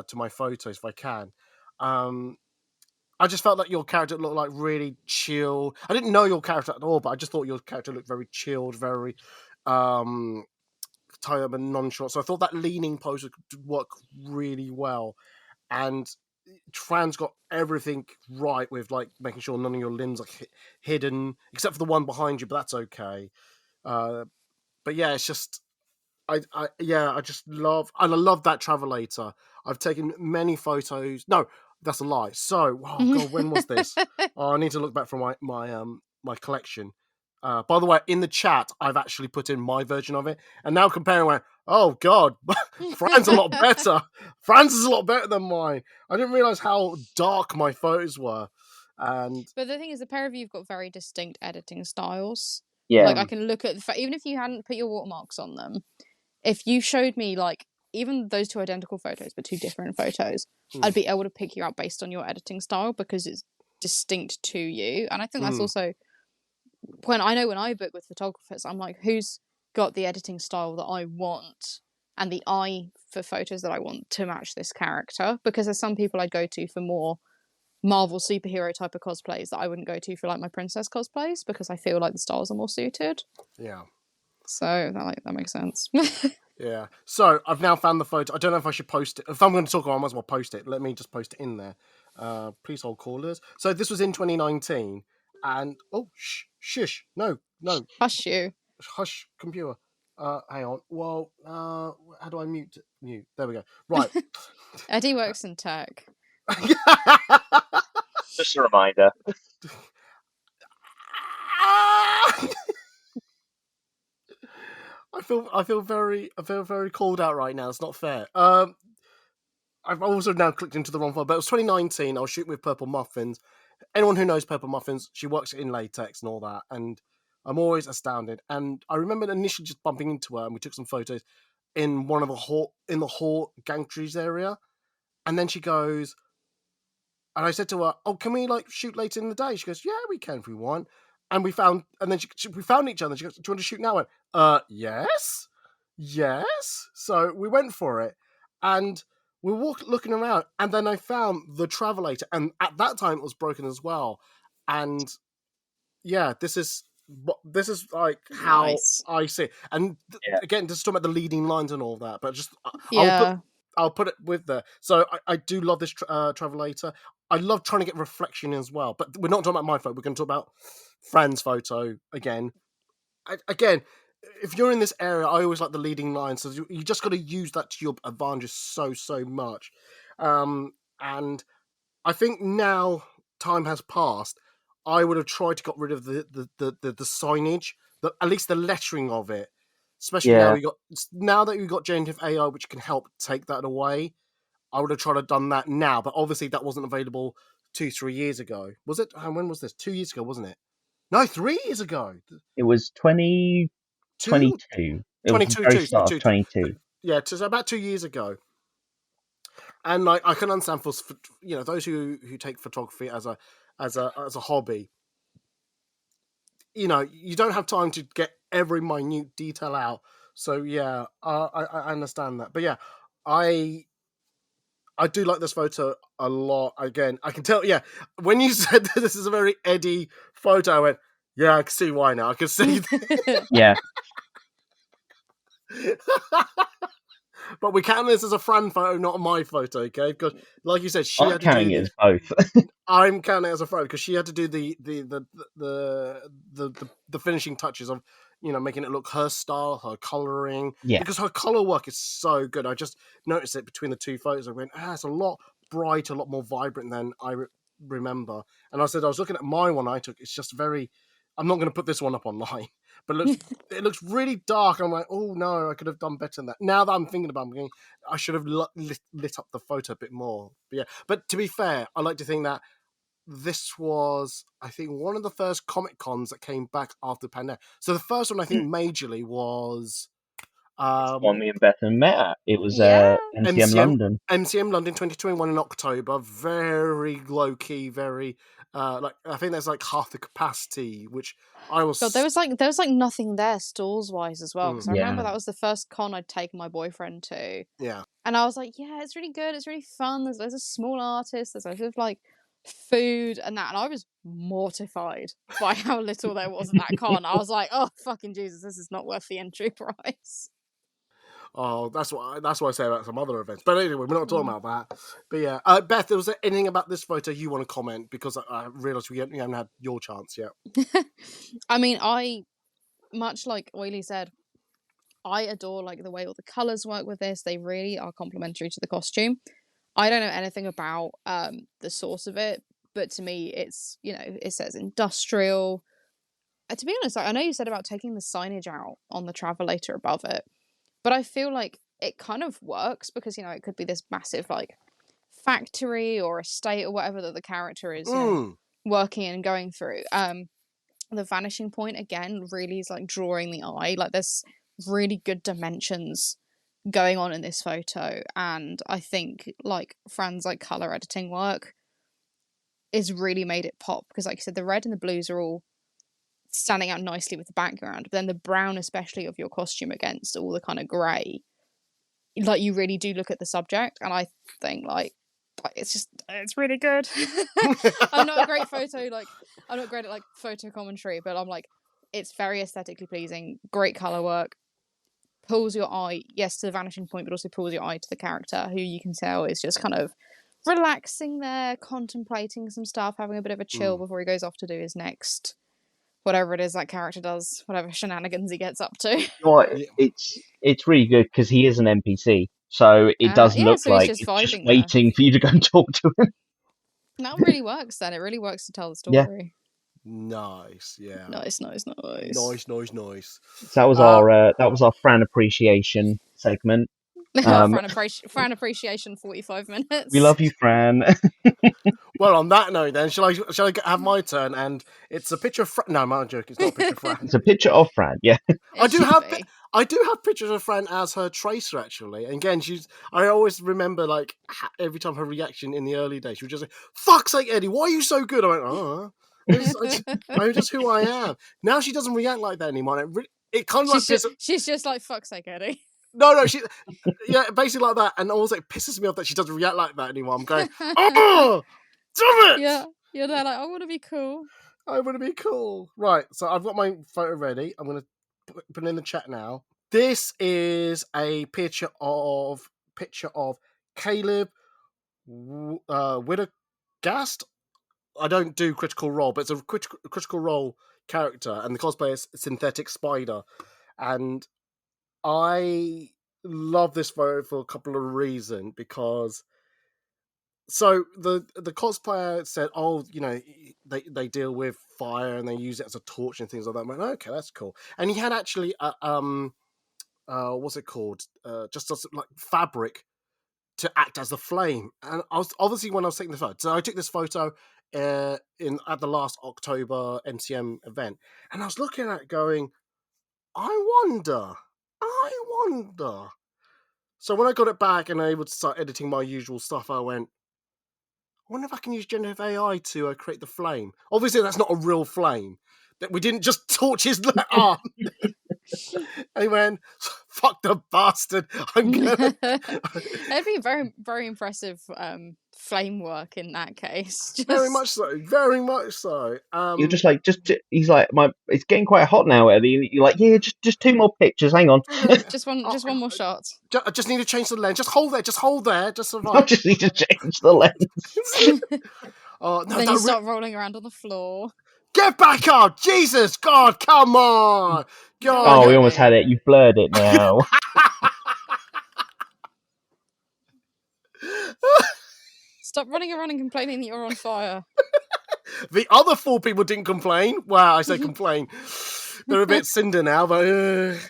to my photos if I can. I just felt like your character looked like really chill. I didn't know your character at all, but I just thought your character looked very chilled, very tied up and nonchalant. So I thought that leaning pose would work really well. And Fran's got everything right with like making sure none of your limbs are hidden, except for the one behind you, but that's okay. But yeah, it's just I just love, and I love that travelator. I've taken many photos. No, that's a lie. So, oh god, when was this? Oh, I need to look back from my collection. By the way, in the chat, I've actually put in my version of it, and now comparing, went, oh god, Fran's a lot better. Fran's is a lot better than mine. I didn't realize how dark my photos were, and But the thing is, the pair of you have got very distinct editing styles. Yeah. Like I can look at even if you hadn't put your watermarks on them, if you showed me like even those two identical photos but two different photos, I'd be able to pick you out based on your editing style because it's distinct to you. And I think that's also when I book with photographers, I'm like, who's got the editing style that I want and the eye for photos that I want to match this character? Because there's some people I'd go to for more Marvel superhero type of cosplays that I wouldn't go to for like my princess cosplays because I feel like the styles are more suited. yeah. So that makes sense. Yeah. So I've now found the photo. I don't know if I should post it. If I'm going to talk about it, I might as well post it. Let me just post it in there. Please hold callers. So this was in 2019. And shush. No. Hush you. Hush, computer. Hang on. Well, how do I mute? There we go. Right. Eddie works in tech. Just a reminder. I feel very called out right now. It's not fair. I've also now clicked into the wrong file, but it was 2019. I was shooting with Purple Muffinz. Anyone who knows Purple Muffinz, she works in latex and all that, and I'm always astounded. And I remember initially just bumping into her, and we took some photos in one of the hall gantries area, and then she goes, and I said to her, "Oh, can we like shoot later in the day?" She goes, "Yeah, we can if we want." And we found each other. And she goes, "Do you want to shoot now?" I went, yes. So we went for it, and we were looking around, and then I found the Travelator, and at that time it was broken as well. And yeah, this is like how Nice. I see it. And again, just talking about the leading lines and all that, but just Yeah. I'll put it with there. So I do love this Travelator. I love trying to get reflection as well, but we're not talking about my photo. We're going to talk about Fran's photo again. Again, if you're in this area, I always like the leading line. So you just got to use that to your advantage so much. And I think now time has passed. I would have tried to get rid of the signage, at least the lettering of it. Especially now that we got generative AI, which can help take that away. I would have tried to have done that now, but obviously that wasn't available 2-3 years ago. Was it? When was this? 2 years ago, wasn't it? No, 3 years ago. It was 2022. It was the very start of 22. Yeah, so about 2 years ago. And like I can understand for those who take photography as a hobby. You don't have time to get every minute detail out. So yeah, I understand that. But yeah, I do like this photo a lot. Again, I can tell. Yeah, when you said that this is a very Eddie photo, I went, yeah, I can see why now. I can see. Yeah. But we count this as a Fran photo, not a my photo, okay? Because, like you said, she I'm had to counting do it as both. I'm counting it as a photo because she had to do the finishing touches of making it look her style, her coloring. Yeah. Because her color work is so good. I just noticed it between the two photos. I went, it's a lot brighter, a lot more vibrant than I remember. And I said I was looking at my one I took. It's just very. I'm not going to put this one up online, but it looks really dark. I'm like, oh no, I could have done better than that. Now that I'm thinking about it, I should have lit up the photo a bit more. But yeah, but to be fair, I like to think that this was, I think, one of the first Comic Cons that came back after the pandemic. So the first one I think majorly was one me and Bethan met at. It was Yeah. MCM London. MCM London 2021 in October. Very low key, very like I think there's like half the capacity, which I was. God, there was like nothing there stalls wise as well. Because I remember that was the first con I'd taken my boyfriend to. Yeah. And I was like, yeah, it's really good. It's really fun. There's loads of small artists. There's loads of like food and that. And I was mortified by how little there was at that con. I was like, oh fucking Jesus, this is not worth the entry price. Oh, that's what I say about some other events. But anyway, we're not talking about that. But yeah, Beth, was there anything about this photo you want to comment? Because I realised we haven't had your chance yet. I mean, much like Oily said, I adore like the way all the colours work with this. They really are complementary to the costume. I don't know anything about the source of it, but to me, it's it says industrial. to be honest, like, I know you said about taking the signage out on the travelator above it, but I feel like it kind of works because, you know, it could be this massive, like, factory or estate or whatever that the character is, you know, working and going through. The vanishing point, again, really is, like, drawing the eye. Like, there's really good dimensions going on in this photo, and I think, like, Fran's, like, colour editing work is really made it pop, because, like you said, the red and the blues are all standing out nicely with the background, but then the brown, especially of your costume against all the kind of grey, like, you really do look at the subject, and I think, like it's really good. I'm not great at, like, photo commentary, but I'm like, it's very aesthetically pleasing, great colour work, pulls your eye, yes, to the vanishing point, but also pulls your eye to the character, who you can tell is just kind of relaxing there, contemplating some stuff, having a bit of a chill before he goes off to do his next whatever it is that character does, whatever shenanigans he gets up to. You know what? It's really good because he is an NPC, so it does Yeah, look so he's like just it's just vibing there. waiting for you to go and talk to him. That really works then. It really works to tell the Yeah. story. Nice, yeah. Nice. Nice. So that was our Fran appreciation segment. Fran appreciation 45 minutes. We love you, Fran. Well, on that note, then, shall I have my turn? And it's a picture of Fran. No, I'm joking. It's not a picture of Fran. It's a picture of Fran. Yeah. I do have pictures of Fran as her tracer, actually. And again, I always remember, like, every time her reaction in the early days, she would just say, "Fuck's sake, Eddie, why are you so good?" I went, I'm just who I am. Now she doesn't react like that anymore. It kind of she's just like, "Fuck's sake, Eddie." No, yeah, basically like that. And also it pisses me off that she doesn't react like that anymore. I'm going, oh, damn it! Yeah, you're there like, I want to be cool. Right, so I've got my photo ready. I'm going to put it in the chat now. This is a picture of Caleb Widogast. I don't do Critical Role, but it's a Critical Role character, and the cosplay is Synthetic Spider. And I love this photo for a couple of reasons, because so the cosplayer said, "Oh, you know, they deal with fire and they use it as a torch and things like that." I went, "Okay, that's cool." And he had actually what's it called? Just like fabric to act as the flame. And I was obviously, when I was taking the photo, so I took this photo at the last October MCM event, and I was looking at it going, I wonder. So when I got it back and I was able to start editing my usual stuff, I went, I wonder if I can use generative AI to create the flame. Obviously, that's not a real flame. That we didn't just torch his arm. And he went, fuck the bastard. I'm gonna. It'd be very, very impressive flame work in that case. Very much so. You're just like, he's like, it's getting quite hot now, Eddie. You're like, yeah, just 2 more pictures. Hang on. just one more shot. I just need to change the lens. Just hold there. Just survive. I just need to change the lens. No, then you start rolling around on the floor. Get back up! Jesus, God, come on! God. Oh, we almost had it. You've blurred it now. Stop running around and complaining that you're on fire. The other 4 people didn't complain. Well, I say complain. They're a bit cinder now, but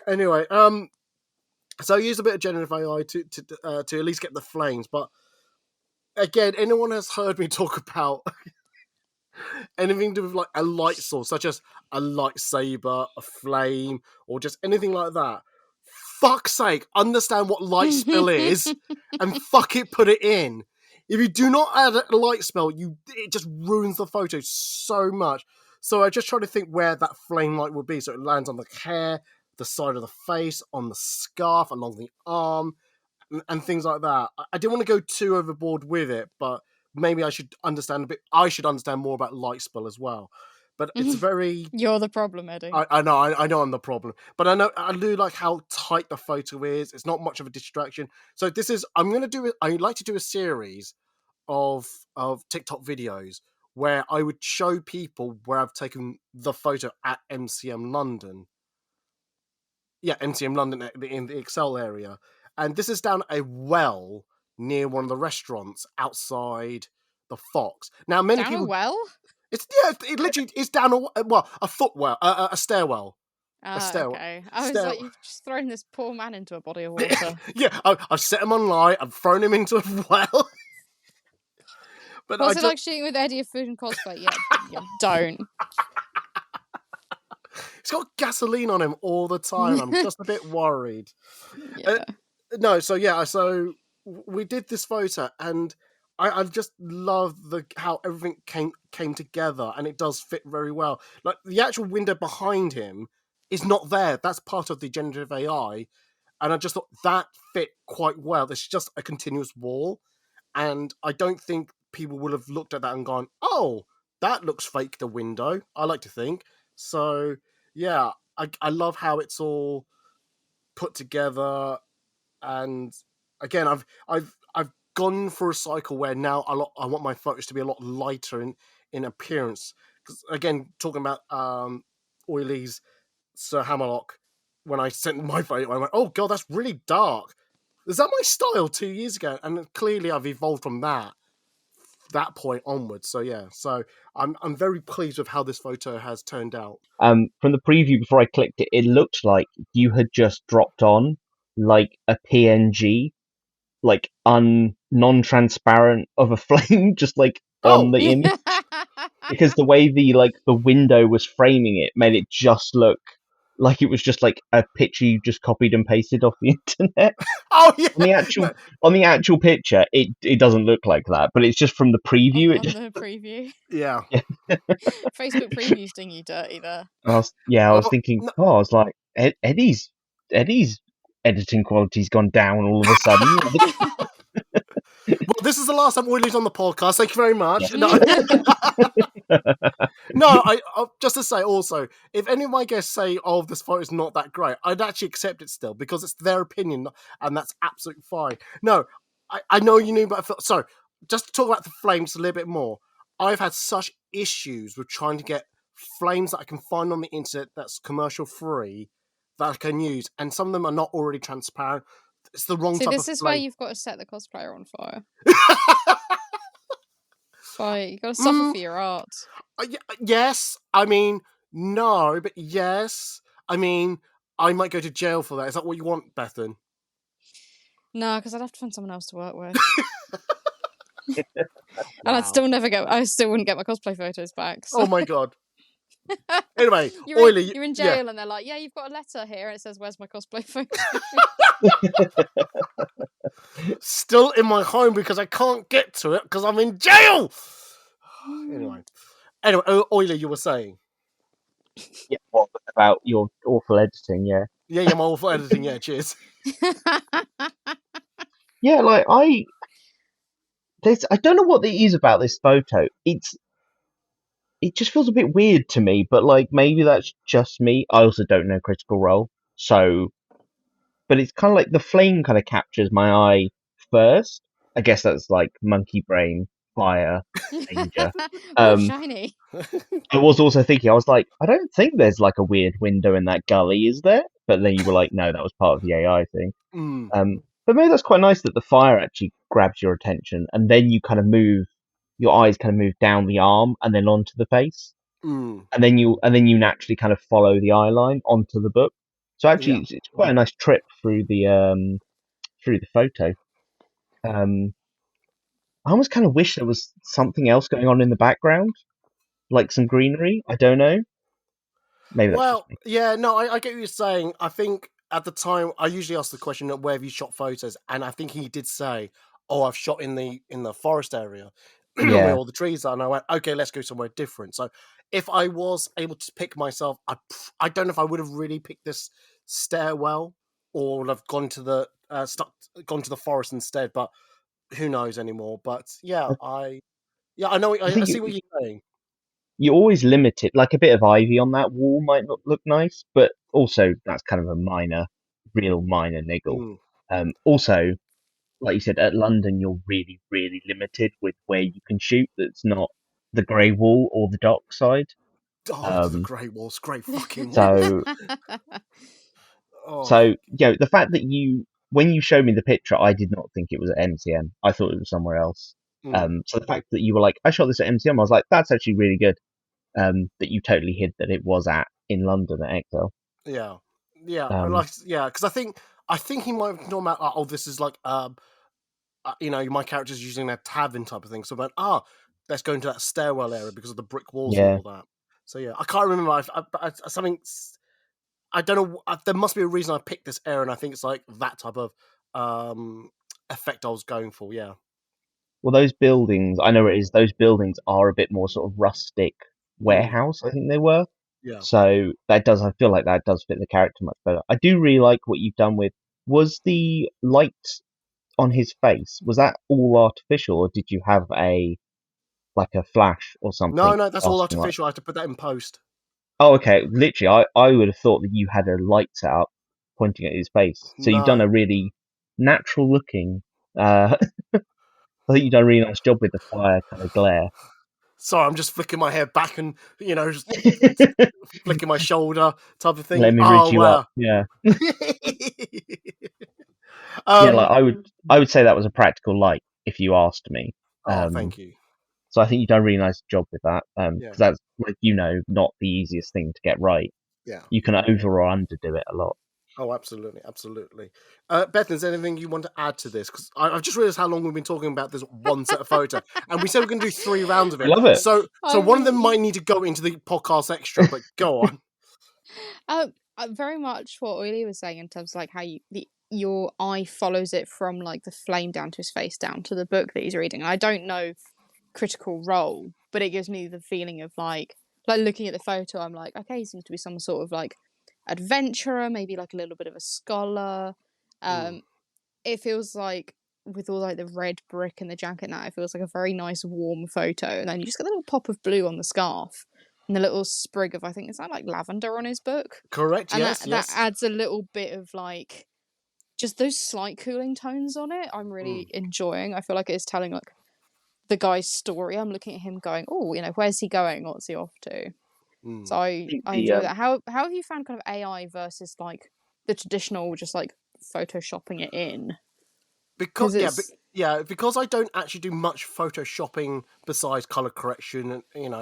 anyway. So I used a bit of generative AI to at least get the flames. But again, anyone has heard me talk about anything to do with like a light source, such as a lightsaber, a flame, or just anything like that. Fuck's sake, understand what light spell is and fuck it, put it in. If you do not add a light spell, it just ruins the photo so much. So I just try to think where that flame light would be. So it lands on the hair, the side of the face, on the scarf, along the arm, and things like that. I didn't want to go too overboard with it, but maybe I should understand a bit. I should understand more about light spell as well. But it's very. You're the problem, Eddie. I know I'm the problem. But I do like how tight the photo is. It's not much of a distraction. So this is. I would like to do a series of TikTok videos where I would show people where I've taken the photo at MCM London. Yeah, MCM London in the Excel area. And this is down a well near one of the restaurants outside the Fox. Now, many down people. A well? It literally is down a footwell, a stairwell. stairwell. Okay. I was stair- like, you've just thrown this poor man into a body of water. Yeah, I've set him on light. I've thrown him into a well. But What's it like shooting with Eddie of Food and Cosplay? Yeah, you don't. He's got gasoline on him all the time. I'm just a bit worried. Yeah. So we did this photo, and I just love how everything came together, and it does fit very well. Like the actual window behind him is not there. That's part of the generative AI, and I just thought that fit quite well. It's just a continuous wall, and I don't think people would have looked at that and gone, "Oh, that looks fake." The window, I like to think so. Yeah, I love how it's all put together, and again, I've gone for a cycle where now I want my photos to be a lot lighter in appearance. Because again, talking about Oily's Sir Hammerlock, when I sent my photo, I went, "Oh god, that's really dark." Is that my style 2 years ago? And clearly, I've evolved from that point onwards. So yeah, so I'm very pleased with how this photo has turned out. From the preview before I clicked it, it looked like you had just dropped on like a PNG, like non-transparent of a flame, just like on the image, because the way the window was framing it made it just look like it was just like a picture you just copied and pasted off the internet. Oh yeah. On the actual picture, it doesn't look like that, but it's just from the preview. On the preview. Yeah. Facebook previews doing you dirty there. I was thinking, I was like, Eddie's editing quality's gone down all of a sudden. Well, this is the last time Oily's on the podcast. Thank you very much. No, I just to say also, if any of my guests say, "Oh, this photo is not that great," I'd actually accept it still because it's their opinion, and that's absolutely fine. No, I know you knew, but so just to talk about the flames a little bit more. I've had such issues with trying to get flames that I can find on the internet that's commercial free that I can use, and some of them are not already transparent. It's the wrong type of flame. This is where you've got to set the cosplayer on fire. You've got to suffer for your art. Yes, I mean, no, but yes. I mean, I might go to jail for that. Is that what you want, Bethan? No, because I'd have to find someone else to work with. And I still wouldn't get my cosplay photos back. So. Oh my god. Anyway, you're in jail and they're like, "Yeah, you've got a letter here," and it says, "Where's my cosplay photo?" Still in my home because I can't get to it because I'm in jail. Anyway, Oily, you were saying? Yeah, what about your awful editing? Yeah, my awful editing. Yeah, cheers. Yeah, like I don't know what it is about this photo. It just feels a bit weird to me, but like maybe that's just me. I also don't know Critical Role, so but it's kind of like the flame kind of captures my eye first. I guess that's like monkey brain, fire, danger. Shiny. I was also thinking, I was like, I don't think there's like a weird window in that gully, is there? But then you were like, no, that was part of the AI thing. But maybe that's quite nice that the fire actually grabs your attention, and then you kind of your eyes kind of move down the arm and then onto the face, and then you naturally kind of follow the eye line onto the book. So actually, it's quite a nice trip through the photo. I almost kind of wish there was something else going on in the background, like some greenery. I don't know. Maybe that's just me. Yeah, no, I get what you're saying. I think at the time I usually ask the question, "Where have you shot photos?" And I think he did say, "Oh, I've shot in the forest area where all the trees are." And I went, "Okay, let's go somewhere different." So if I was able to pick myself, I don't know if I would have really picked this stairwell or would have gone to the forest instead. But who knows anymore? But I know. I see what you're saying. You always limit it, like a bit of ivy on that wall might not look nice, but also that's kind of a real minor niggle. Also, like you said, at London, you're really, really limited with where you can shoot. That's not the grey wall or the dock side. The grey wall's great fucking wall. So, the fact that when you showed me the picture, I did not think it was at MCM. I thought it was somewhere else. So the fact that you were like, I shot this at MCM, I was like, that's actually really good. That you totally hid that it was in London at Excel. Yeah, because I think he might have known about, oh, this is like my character's using their tavern type of thing. So let's go into that stairwell area because of the brick walls and all that. So yeah, I can't remember. Something. I don't know. There must be a reason I picked this area, and I think it's like that type of effect I was going for. Yeah. Well, those buildings, I know it is. Those buildings are a bit more sort of rustic warehouse. I think they were. Yeah. So I feel like that does fit the character much better. I do really like what you've done with. Was the light on his face, was that all artificial, or did you have a flash or something? No, that's all artificial. I had to put that in post. Oh, okay. Literally, I would have thought that you had a light set up pointing at his face. So you've done a really natural looking. I think you've done a really nice job with the fire kind of glare. Sorry, I'm just flicking my hair back and just flicking my shoulder type of thing. Let me rid you up. Yeah. I would say that was a practical light if you asked me. Thank you. So I think you've done a really nice job with that. Because that's not the easiest thing to get right. Yeah. You can over or underdo it a lot. Oh, absolutely. Bethan, is there anything you want to add to this? Because I've just realised how long we've been talking about this one set of photo, and we said we're going to do 3 rounds of it. I love it. So one of them might need to go into the podcast extra, but go on. Very much what Oily was saying in terms of like how your eye follows it from like the flame down to his face down to the book that he's reading. And I don't know Critical Role, but it gives me the feeling of like looking at the photo, I'm like, okay, he seems to be some sort of like adventurer, maybe like a little bit of a scholar. It feels like with all like the red brick and the jacket and that, it feels like a very nice warm photo, and then you just get a little pop of blue on the scarf and the little sprig of, I think, is that like lavender on his book? Correct. And yes, that adds a little bit of like just those slight cooling tones on it. I'm really enjoying. I feel like it's telling like the guy's story. I'm looking at him going, oh, where's he going? What's he off to? So I enjoy that. How have you found kind of AI versus like the traditional, just like photoshopping it in? Because because I don't actually do much photoshopping besides color correction and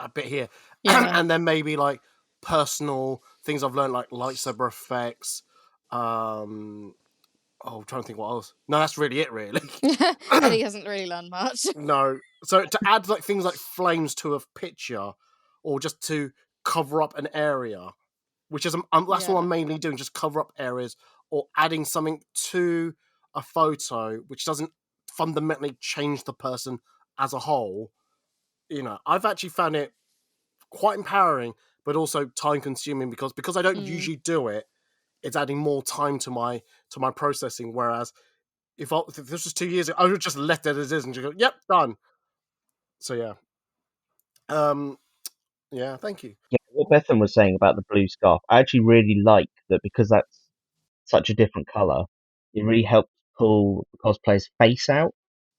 a bit here, and then maybe like personal things I've learned like lightsaber effects. I'm trying to think what else. No, that's really it. Really, Eddie hasn't really learned much. No, so to add like things like flames to a picture, or just to cover up an area, which is that's what I'm mainly doing, just cover up areas, or adding something to a photo which doesn't fundamentally change the person as a whole. I've actually found it quite empowering, but also time consuming because I don't usually do it. It's adding more time to my processing. Whereas if this was 2 years ago, I would just let it as is and just go, "Yep, done." So yeah. Yeah, thank you. Yeah, what Bethan was saying about the blue scarf, I actually really like that because that's such a different colour. It really helps pull the cosplayer's face out.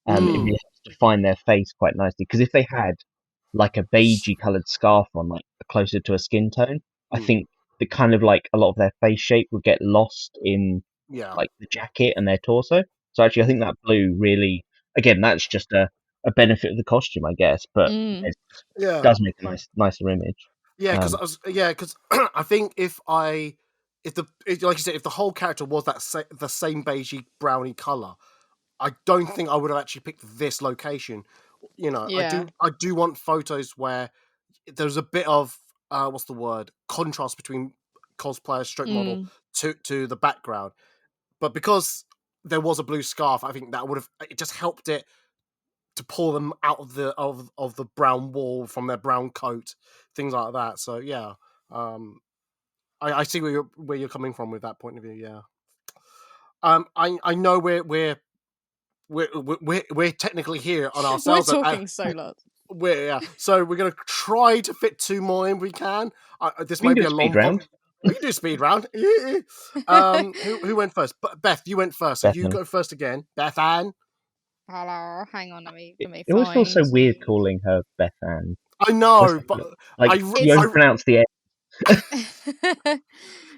It really helps define their face quite nicely. Because if they had like a beigey coloured scarf on, like closer to a skin tone, I think the kind of like a lot of their face shape would get lost in like the jacket and their torso. So actually, I think that blue really, again, that's just a benefit of the costume, I guess, but it does make a nicer image. Yeah, because I think if like you said, if the whole character was the same beigey browny color, I don't think I would have actually picked this location. I do want photos where there's a bit of what's the word, contrast between cosplayer stroke model to the background. But because there was a blue scarf, I think that would have just helped it to pull them out of the brown wall from their brown coat, things like that. So yeah, I see where you're coming from with that point of view. Yeah, I know we're technically here on ourselves. We're talking so loud. So we're gonna try to fit 2 more in if we can. This might be a long round. We can do a speed round. Who went first? Beth, you went first, so you go first again. Bethan. Hello, hang on, let me It always feels so weird calling her Bethan. I know, but you overpronounce the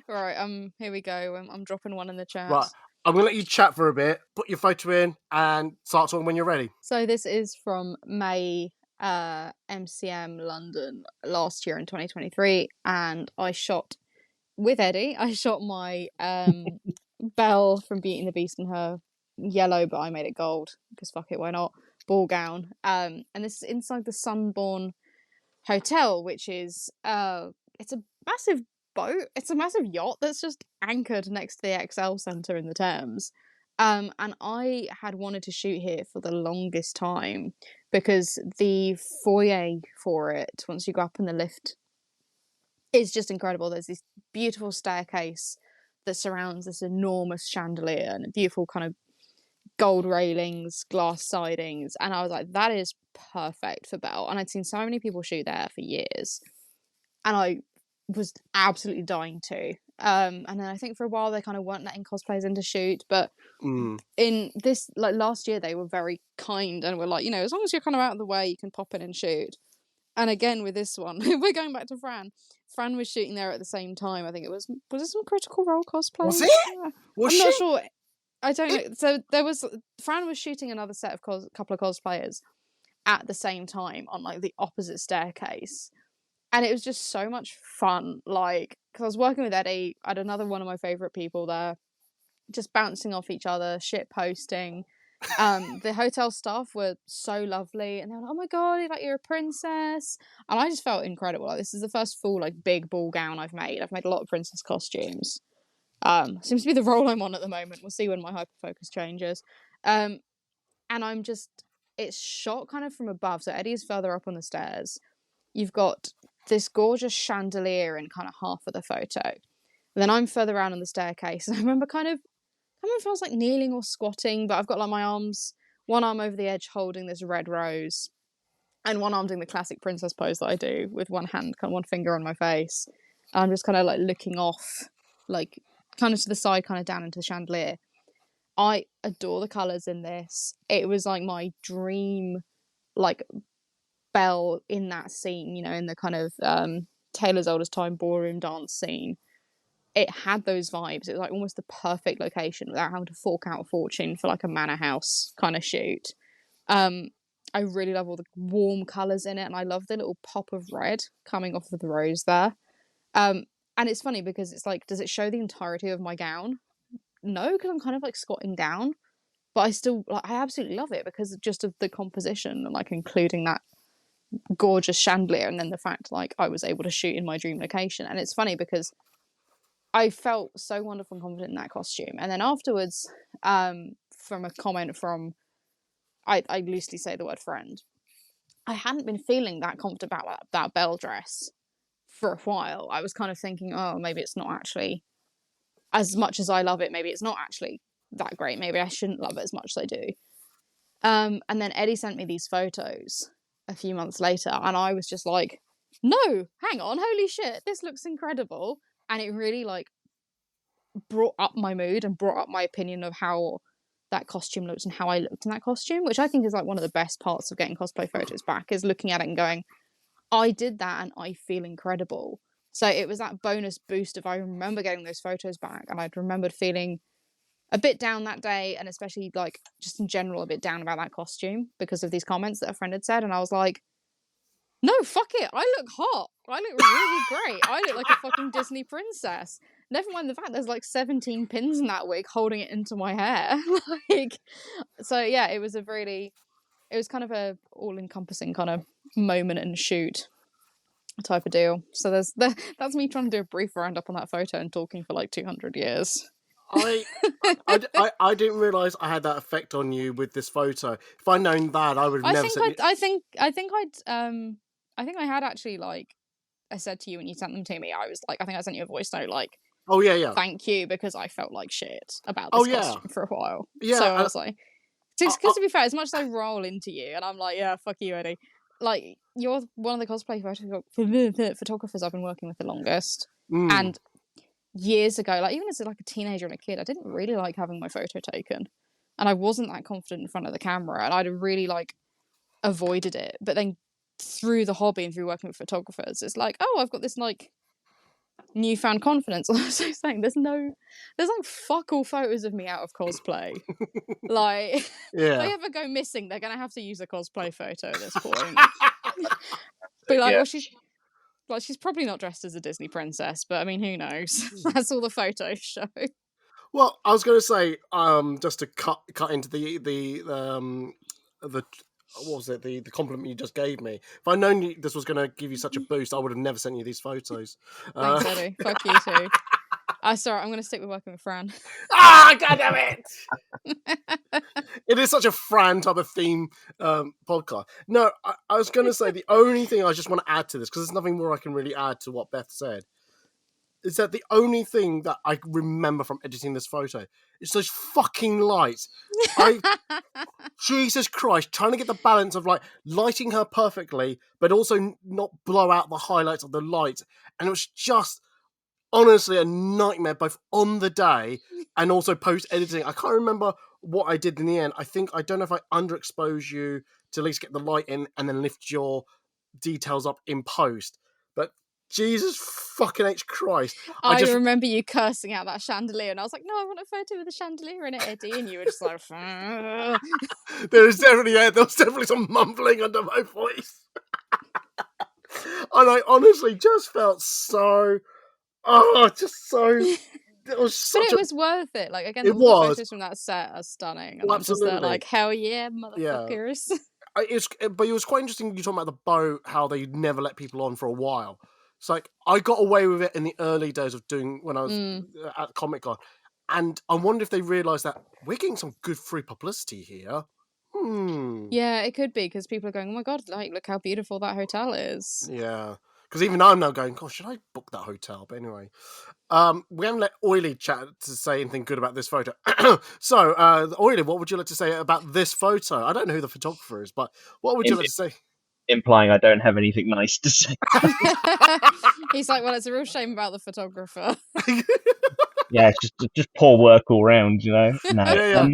Right, here we go. I'm dropping one in the chat. Right, I'm going to let you chat for a bit, put your photo in, and start talking when you're ready. So this is from May MCM London last year in 2023, and I shot with Eddie. I shot my Belle from Beauty and the Beast in her yellow, but I made it gold because fuck it, why not? Ball gown. And this is inside the Sunborn Hotel, which is it's a massive boat. It's a massive yacht that's just anchored next to the XL Centre in the Thames. And I had wanted to shoot here for the longest time because the foyer for it, once you go up in the lift, is just incredible. There's this beautiful staircase that surrounds this enormous chandelier and beautiful kind of gold railings, glass sidings, and I was like, that is perfect for Belle. And I'd seen so many people shoot there for years, and I was absolutely dying to. And then I think for a while they kind of weren't letting cosplayers in to shoot, but in this, like last year, they were very kind and were like, you know, as long as you're kind of out of the way, you can pop in and shoot. And again with this one, we're going back to Fran. Fran was shooting there at the same time. I think it was it some Critical Role cosplay? Was it? I'm not sure. I don't know. So there was Fran was shooting another set of couple of cosplayers at the same time on like the opposite staircase, and it was just so much fun. Like, because I was working with Eddie, I had another one of my favorite people there, just bouncing off each other, shit posting. The hotel staff were so lovely, and they were like, "Oh my god, like you're a princess," and I just felt incredible. Like, this is the first full like big ball gown I've made. I've made a lot of princess costumes. Seems to be the role I'm on at the moment. We'll see when my hyperfocus changes. And I'm just, it's shot kind of from above. So Eddie's further up on the stairs. You've got this gorgeous chandelier in kind of half of the photo. And then I'm further around on the staircase. And I remember I can't remember if I was like kneeling or squatting, but I've got like my arms, one arm over the edge holding this red rose, and one arm doing the classic princess pose that I do with one hand, kind of one finger on my face. And I'm just kind of like looking off, like kind of to the side, kind of down into the chandelier. I adore the colours in this. It was like my dream, like, Belle in that scene, you know, in the kind of Taylor's Oldest Time ballroom dance scene. It had those vibes. It was like almost the perfect location without having to fork out a fortune for like a manor house kind of shoot. I really love all the warm colours in it, and I love the little pop of red coming off of the rose there. And it's funny because it's like, does it show the entirety of my gown? No, because I'm kind of like squatting down, but I still, like, I absolutely love it because just of the composition and like including that gorgeous chandelier, and then the fact like I was able to shoot in my dream location. And it's funny because I felt so wonderful and confident in that costume. And then afterwards, from a comment from, I loosely say the word friend, I hadn't been feeling that confident about that Belle dress for a while. I was kind of thinking, oh, maybe it's not actually, as much as I love it, maybe it's not actually that great. Maybe I shouldn't love it as much as I do. And then Eddie sent me these photos a few months later, and I was just like, no, hang on, holy shit, this looks incredible. And it really like brought up my mood and brought up my opinion of how that costume looked and how I looked in that costume, which I think is like one of the best parts of getting cosplay photos back, is looking at it and going, I did that and I feel incredible. So it was that bonus boost of, I remember getting those photos back, and I'd remembered feeling a bit down that day, and especially like just in general a bit down about that costume because of these comments that a friend had said. And I was like, no, fuck it, I look hot, I look really great, I look like a fucking Disney princess. Never mind the fact there's like 17 pins in that wig holding it into my hair. Like, so yeah, it was kind of a all-encompassing kind of moment and shoot type of deal. So that's me trying to do a brief roundup on that photo and talking for like 200 years. I didn't realise I had that effect on you with this photo. If I'd known that, I would have never sent you. I think I had actually, like, I said to you when you sent them to me, I was like, I think I sent you a voice note like, oh yeah, thank you, because I felt like shit about this costume for a while. Yeah, so I was like, because to be fair, as much as I roll into you and I'm like, yeah, fuck you, Eddie, like, you're one of the cosplay photographers I've been working with the longest. And years ago, like even as like a teenager and a kid, I didn't really like having my photo taken, and I wasn't that confident in front of the camera, and I'd really like avoided it. But then through the hobby and through working with photographers, it's like, oh, I've got this like newfound confidence. I was just saying, there's like fuck all photos of me out of cosplay. Like, if Yeah. they ever go missing, they're gonna have to use a cosplay photo at this point. Be like, well, she's probably not dressed as a Disney princess, but I mean, who knows? That's all the photos show. Well, I was going to say, just to cut into the what was it? The compliment you just gave me. If I'd known this was going to give you such a boost, I would have never sent you these photos. Thanks, Eddie. Fuck you too. Sorry, I'm going to stick with working with Fran. God damn it! It is such a Fran type of theme podcast. No, I was going to say the only thing I just want to add to this, because there's nothing more I can really add to what Beth said, is that the only thing that I remember from editing this photo is those fucking lights. Jesus Christ, trying to get the balance of like lighting her perfectly, but also not blow out the highlights of the lights. And it was just honestly a nightmare, both on the day and also post editing. I can't remember what I did in the end. I don't know if I underexpose you to at least get the light in and then lift your details up in post. But Jesus fucking H Christ. I remember you cursing out that chandelier, and I was like, no, I want a photo with a chandelier in it, Eddie. And you were just like, there was definitely some mumbling under my voice. And I honestly just felt so, it was but it was worth it. Like, again, it all the was. photos from that set are stunning. And Well, I'm just there like, hell yeah, motherfuckers. Yeah. But it was quite interesting you talking about the bow, how they never let people on for a while. It's like, I got away with it in the early days of doing, when I was at Comic-Con. And I wonder if they realised that we're getting some good free publicity here. Yeah, it could be, because people are going, oh my God, like, look how beautiful that hotel is. Yeah. Because even I'm now going, gosh, should I book that hotel? But anyway, we haven't let Oily chat to say anything good about this photo. So, Oily, what would you like to say about this photo? I don't know who the photographer is, but what would you like to say? Implying I don't have anything nice to say. He's like, well, it's a real shame about the photographer. Yeah, it's just poor work all round, you know. No. Yeah.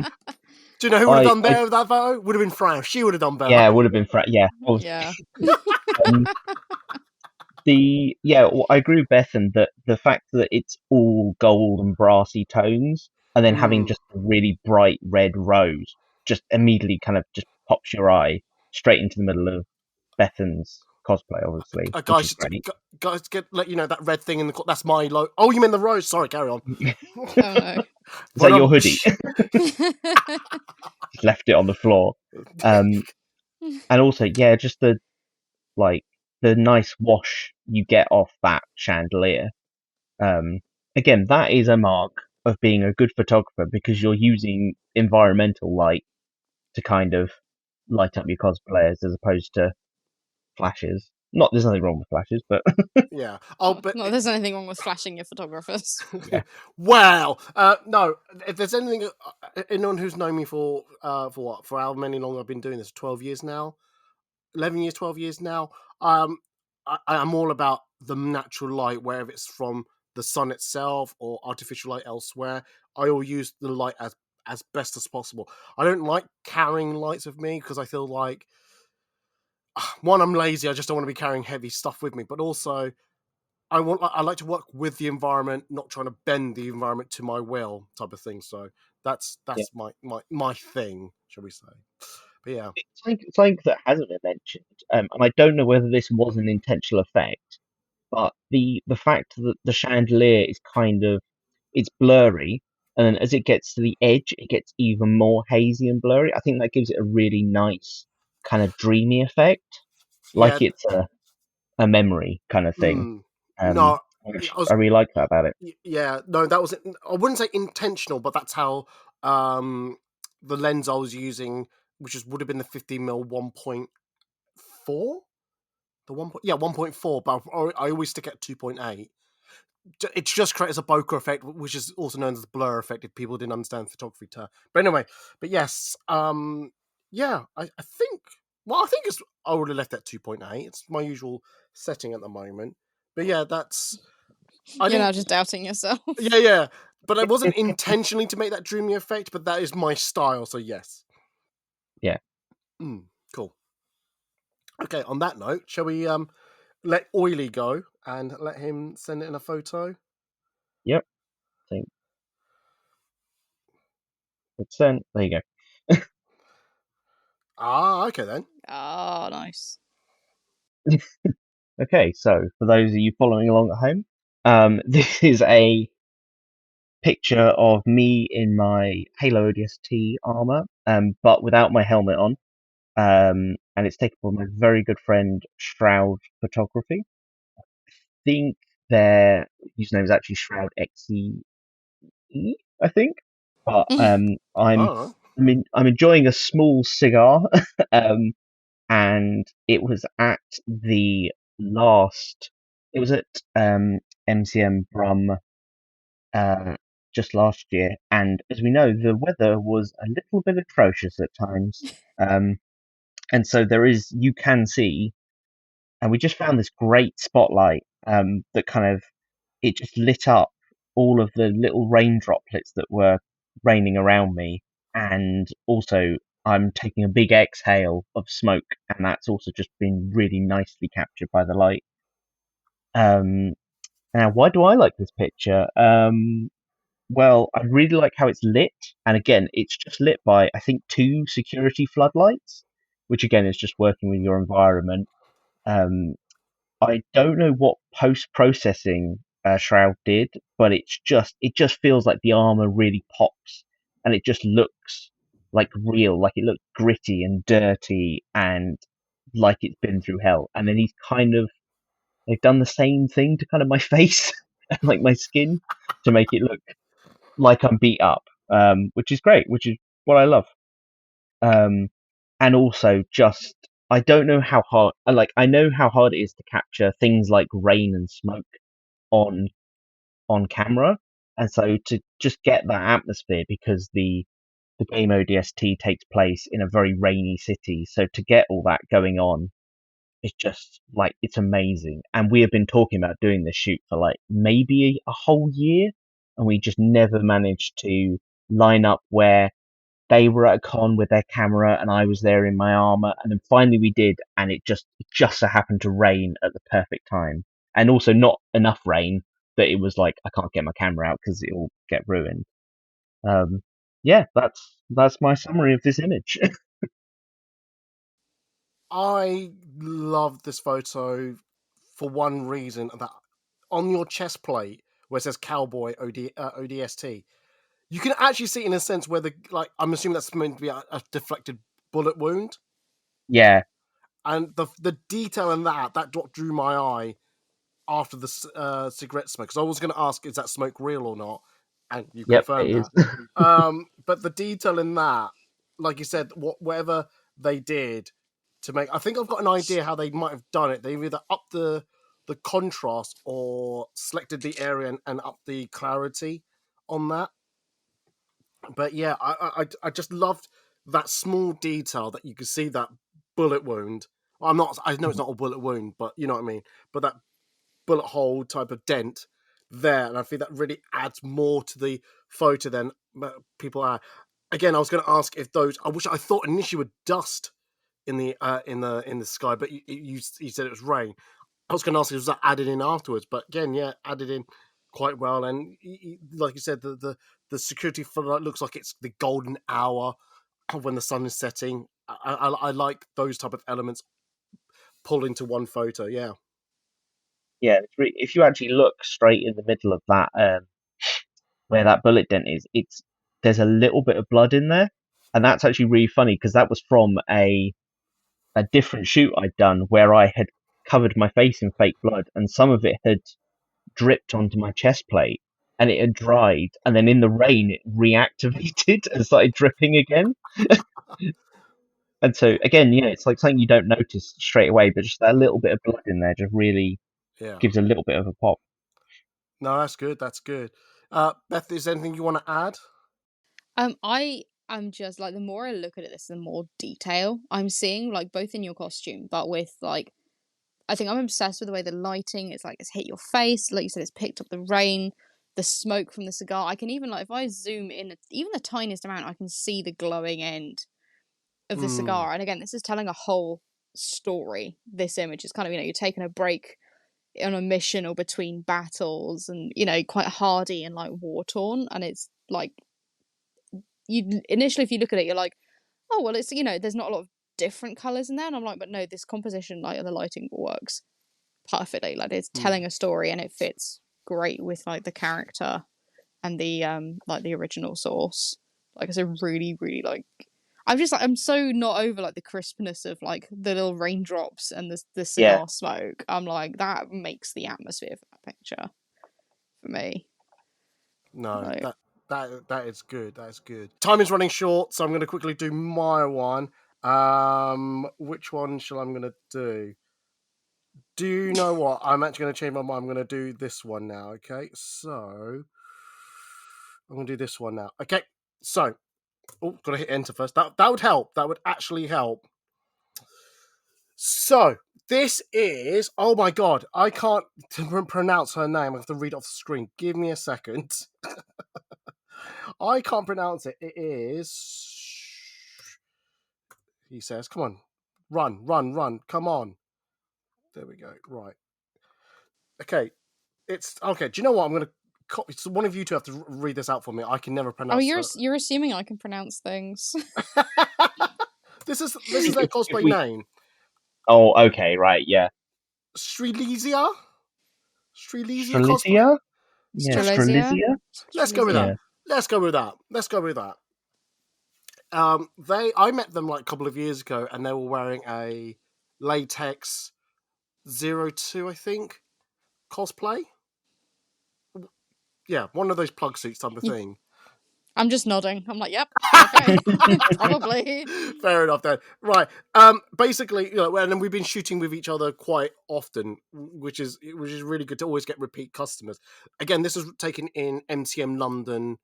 Do you know who would have done better with that photo? Would have been Fran. She would have done better. Yeah, it would have been Fran. Yeah. Yeah. I agree with Bethan that the fact that it's all gold and brassy tones, and then having just a really bright red rose, just immediately kind of just pops your eye straight into the middle of Bethan's cosplay, obviously. Guys, let you know that red thing in the that's my logo. Oh, you mean the rose? Sorry, carry on. Oh no. Is that your hoodie? Just left it on the floor. And also, yeah, just the nice wash you get off that chandelier. Again, that is a mark of being a good photographer, because you're using environmental light to kind of light up your cosplayers as opposed to flashes. Not there's nothing wrong with flashes, but yeah. But no, there's anything wrong with flashing your photographers. Yeah. Well, no. If there's anything, anyone who's known me for how many long I've been doing this, 12 years now, 11 years, 12 years now. I'm all about the natural light, wherever it's from the sun itself or artificial light elsewhere. I will use the light as best as possible. I don't like carrying lights with me because I feel like, one, I'm lazy. I just don't want to be carrying heavy stuff with me. But also, I like to work with the environment, not trying to bend the environment to my will, type of thing. So that's my thing, shall we say? But yeah, something that hasn't been mentioned, and I don't know whether this was an intentional effect, but the fact that the chandelier is it's blurry, and then as it gets to the edge, it gets even more hazy and blurry. I think that gives it a really nice kind of dreamy effect, like it's a memory kind of thing. No, I really like that about it. Yeah, no, that was, I wouldn't say intentional, but that's how the lens I was using, which would have been the 50mm 1.4. The 1.4, but I always stick at 2.8. It's just creates a bokeh effect, which is also known as the blur effect if people didn't understand the photography term. But anyway, yes, yeah, I think I would have left at 2.8. It's my usual setting at the moment. But yeah, that's... You're now just doubting yourself. Yeah. But I wasn't intentionally to make that dreamy effect, but that is my style, so yes. Yeah. Cool. Okay, on that note, shall we let Oily go and let him send it in a photo. Yep. Think it's sent. There you go. Ah, okay then. Ah, nice. Okay, so for those of you following along at home, this is a picture of me in my Halo ODST armor, but without my helmet on. And it's taken by my very good friend Shroud Photography. I think their username is actually shroud.exe, I think. But Oh, I'm enjoying a small cigar, and it was at the last. It was at MCM Brum just last year, and as we know, the weather was a little bit atrocious at times. Um, and so you can see, and we just found this great spotlight that kind of it just lit up all of the little rain droplets that were raining around me, and also I'm taking a big exhale of smoke, and that's also just been really nicely captured by the light. Now, why do I like this picture? Well, I really like how it's lit, and again, it's just lit by I think two security floodlights, which again is just working with your environment. Um, I don't know what post processing Shroud did, but it just feels like the armor really pops, and it just looks like real, like it looks gritty and dirty, and like it's been through hell. And then they've done the same thing to kind of my face and like my skin to make it look like I'm beat up, which is great, which is what I love. Um, and also just I don't know how hard I know how hard it is to capture things like rain and smoke on camera, and so to just get that atmosphere because the game ODST takes place in a very rainy city, so to get all that going on is just like it's amazing. And we have been talking about doing this shoot for like maybe a whole year, and we just never managed to line up where they were at a con with their camera and I was there in my armor, and then finally we did, and it just so happened to rain at the perfect time, and also not enough rain that it was like I can't get my camera out because it'll get ruined. Yeah, that's my summary of this image. I love this photo for one reason, that on your chest plate where it says Cowboy ODST, you can actually see in a sense where I'm assuming that's meant to be a deflected bullet wound, Yeah, and the detail in that drew my eye after the cigarette smoke. Because I was going to ask, is that smoke real or not? And you yep, it confirmed is. that. But the detail in that, like you said, whatever they did to make, I think I've got an idea how they might have done it. They either upped the contrast or selected the area and upped the clarity on that. But yeah, I just loved that small detail that you could see that bullet wound. I know it's not a bullet wound, but you know what I mean. But that bullet hole type of dent there, and I think that really adds more to the photo than people are. Again, I was going to ask if those. I thought initially were dust in the sky, but you said it was rain. I was going to ask if it was that added in afterwards, but again, yeah, added in quite well. And like you said, the security floodlight looks like it's the golden hour when the sun is setting. I like those type of elements pulled into one photo. Yeah. Yeah, if you actually look straight in the middle of that, where that bullet dent is, there's a little bit of blood in there, and that's actually really funny because that was from a different shoot I'd done where I had covered my face in fake blood, and some of it had dripped onto my chest plate, and it had dried, and then in the rain it reactivated and started dripping again. And so again, yeah, it's like something you don't notice straight away, but just that little bit of blood in there just really Yeah. gives a little bit of a pop. No, that's good. That's good. Beth, is there anything you want to add? I am just like, the more I look at it, the more detail I'm seeing, like both in your costume, but with like, I think I'm obsessed with the way the lighting, it's like it's hit your face, like you said, it's picked up the rain, the smoke from the cigar. I can even like if I zoom in even the tiniest amount, I can see the glowing end of the cigar. And again, this is telling a whole story. This image is kind of, you're taking a break on a mission or between battles, and quite hardy and like war torn. And it's like, you initially, if you look at it, you're like, oh well, it's there's not a lot of different colors in there, and I'm like, but no, this composition, like the lighting works perfectly. Like it's telling a story, and it fits great with like the character and the like the original source. Like it's a really, really like, I'm so not over like the crispness of like the little raindrops and the cigar smoke. I'm like, that makes the atmosphere for that picture for me. No, Like, that is good. That is good. Time is running short, so I'm going to quickly do my one. Which one shall I'm going to do? Do you know what? I'm actually going to change my mind. I'm going to do this one now. Okay, so I'm going to do this one now. Okay, so got to hit enter first. That would help. That would actually help. So this is, oh my god, I can't pronounce her name. I have to read it off the screen. Give me a second. I can't pronounce it. It is, he says, come on, run, come on. There we go. Right. Okay. It's okay. Do you know what? I'm going to copy. So one of you two have to read this out for me. I can never pronounce it. you're assuming I can pronounce things. This is their cosplay name. Oh, okay, right, yeah. Strelizia? Strelizia? Yeah, Strelizia? Let's go with that. Let's go with that. I met them like a couple of years ago, and they were wearing a latex 02, I think, cosplay. Yeah, one of those plug suits type of thing. I'm just nodding. I'm like, yep, okay, probably. Fair enough then. Right. Basically, and then we've been shooting with each other quite often, which is really good to always get repeat customers. Again, this was taken in MCM London,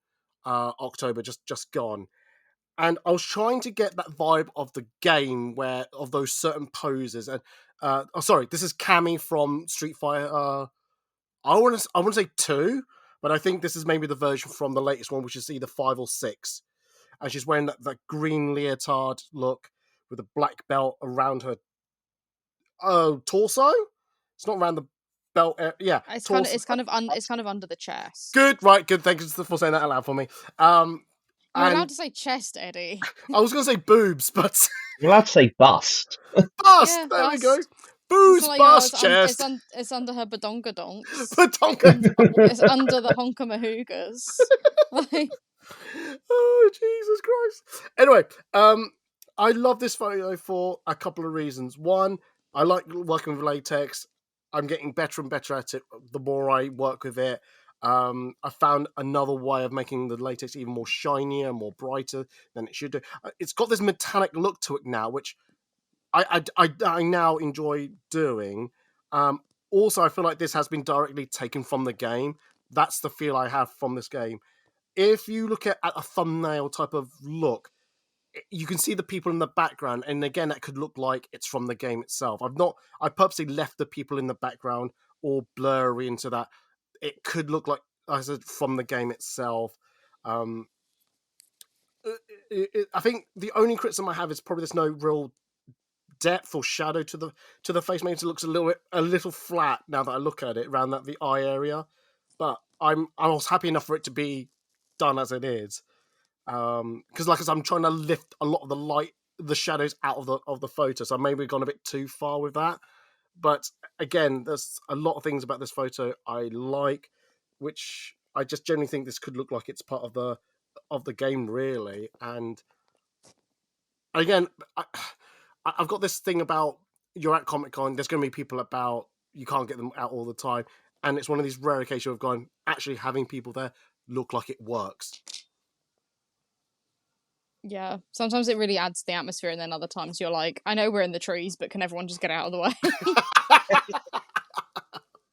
October just gone. And I was trying to get that vibe of the game of those certain poses. And this is Cammy from Street Fighter. I want to say 2, but I think this is maybe the version from the latest one, which is either 5 or 6. And she's wearing that green leotard look with a black belt around her torso. It's not around the belt. Yeah, it's kind of under the chest. Good, right? Good. Thank you for saying that aloud for me. You're allowed to say chest, Eddie. I was going to say boobs, but you're allowed to say bust. Bust. Yeah, there we go. Boobs, like, bust, chest. It's under her badonkadonks. It's under the honkamahoogas. Oh, Jesus Christ. Anyway, I love this photo for a couple of reasons. One, I like working with latex. I'm getting better and better at it the more I work with it. I found another way of making the latex even more shinier, more brighter than it should do. It's got this metallic look to it now, which I now enjoy doing. Also, I feel like this has been directly taken from the game. That's the feel I have from this game. If you look at a thumbnail type of look, you can see the people in the background, and again, that could look like it's from the game itself. I purposely left the people in the background all blurry into that. It could look like, I said, from the game itself. I think the only criticism I have is probably there's no real depth or shadow to the face. Maybe it looks a little flat now that I look at it around the eye area. But I was happy enough for it to be done as it is. Because like I said, I'm trying to lift a lot of the shadows out of the photo, so maybe we've gone a bit too far with that. But again, there's a lot of things about this photo I like, which I just generally think this could look like it's part of the game, really. And again, I've got this thing about, you're at Comic-Con, there's going to be people about, you can't get them out all the time, and it's one of these rare occasions of going, actually having people there look like it works. Yeah, sometimes it really adds to the atmosphere, and then other times you're like, I know we're in the trees, but can everyone just get out of the way?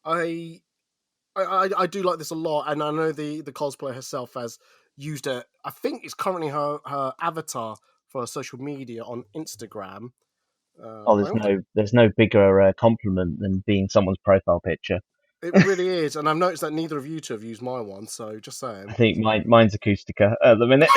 I do like this a lot, and I know the cosplayer herself has used it. I think it's currently her avatar for social media on Instagram. There's no bigger compliment than being someone's profile picture. It really is, and I've noticed that neither of you two have used my one, so just saying. I think mine's Acoustica at the minute.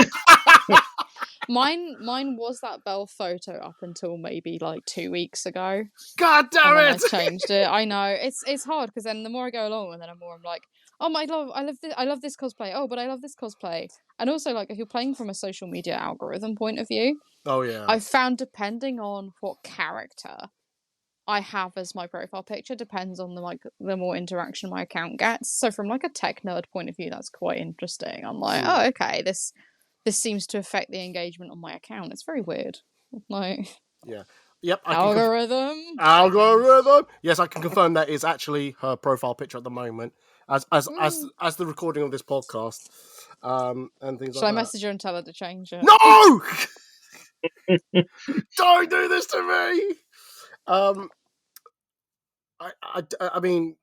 Mine was that Belle photo up until maybe like 2 weeks ago. God damn and then it! I changed it. I know it's hard because then the more I go along, and then I'm like, oh I love this cosplay. Oh, but I love this cosplay. And also, like, if you're playing from a social media algorithm point of view, Oh yeah. I've found depending on what character I have as my profile picture depends on the more interaction my account gets. So from like a tech nerd point of view, that's quite interesting. I'm like, oh, okay, this seems to affect the engagement on my account. It's very weird. Like, Yeah. Yep. algorithm. Yes, I can confirm that is actually her profile picture at the moment, as the recording of this podcast, and things Should like I that. message her and tell her to change it? No! Don't do this to me. I mean,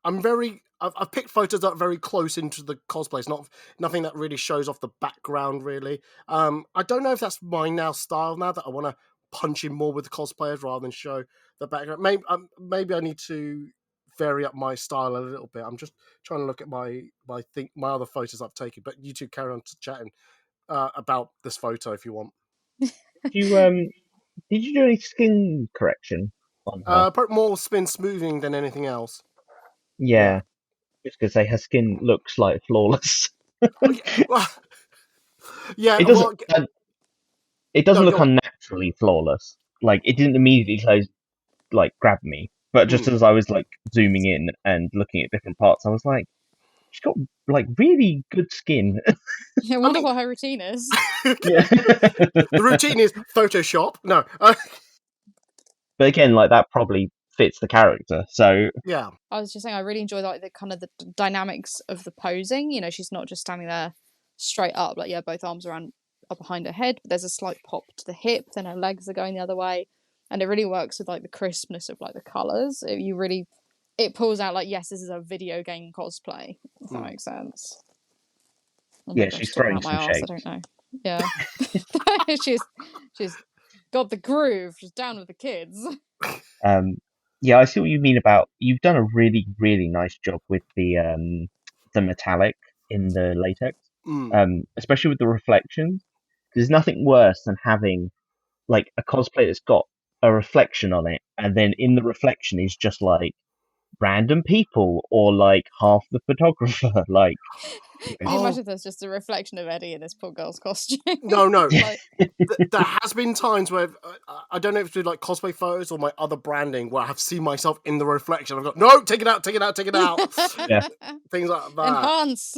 I've picked photos that are very close into the cosplay. It's nothing that really shows off the background, really. I don't know if that's my style now that I want to punch in more with the cosplayers rather than show the background. Maybe I need to vary up my style a little bit. I'm just trying to look at my other photos I've taken. But you two carry on chatting about this photo if you want. Did you do any skin correction on her? Probably more spin smoothing than anything else. Yeah. Just because her skin looks like flawless. Oh, yeah. Well, yeah. It Well, doesn't. It doesn't no, look unnaturally flawless. Like, it didn't immediately grab me. But just as I was like zooming in and looking at different parts, I was like, she's got like really good skin. I wonder what her routine is. Yeah. The routine is Photoshop. No. But again, like, that probably fits the character. So Yeah. I was just saying I really enjoy like the kind of the dynamics of the posing. You know, she's not just standing there straight up, like, yeah, both arms around up behind her head, but there's a slight pop to the hip, then her legs are going the other way. And it really works with like the crispness of like the colours. It pulls out like, yes, this is a video game cosplay, if that makes sense. Or yeah, maybe I'm she's just talking throwing out my some arse, I shapes. don't know. Yeah. she's got the groove, she's down with the kids. Yeah, I see what you mean about you've done a really, really nice job with the metallic in the latex. Especially with the reflections. There's nothing worse than having like a cosplay that's got a reflection on it, and then in the reflection is just like random people or like half the photographer. Like, Can you imagine if there's just a reflection of Eddie in this poor girl's costume? No. Like, There has been times where I don't know if it's through like cosplay photos or my other branding where I have seen myself in the reflection. I've got no, take it out. Yeah. Things like that. Enhance.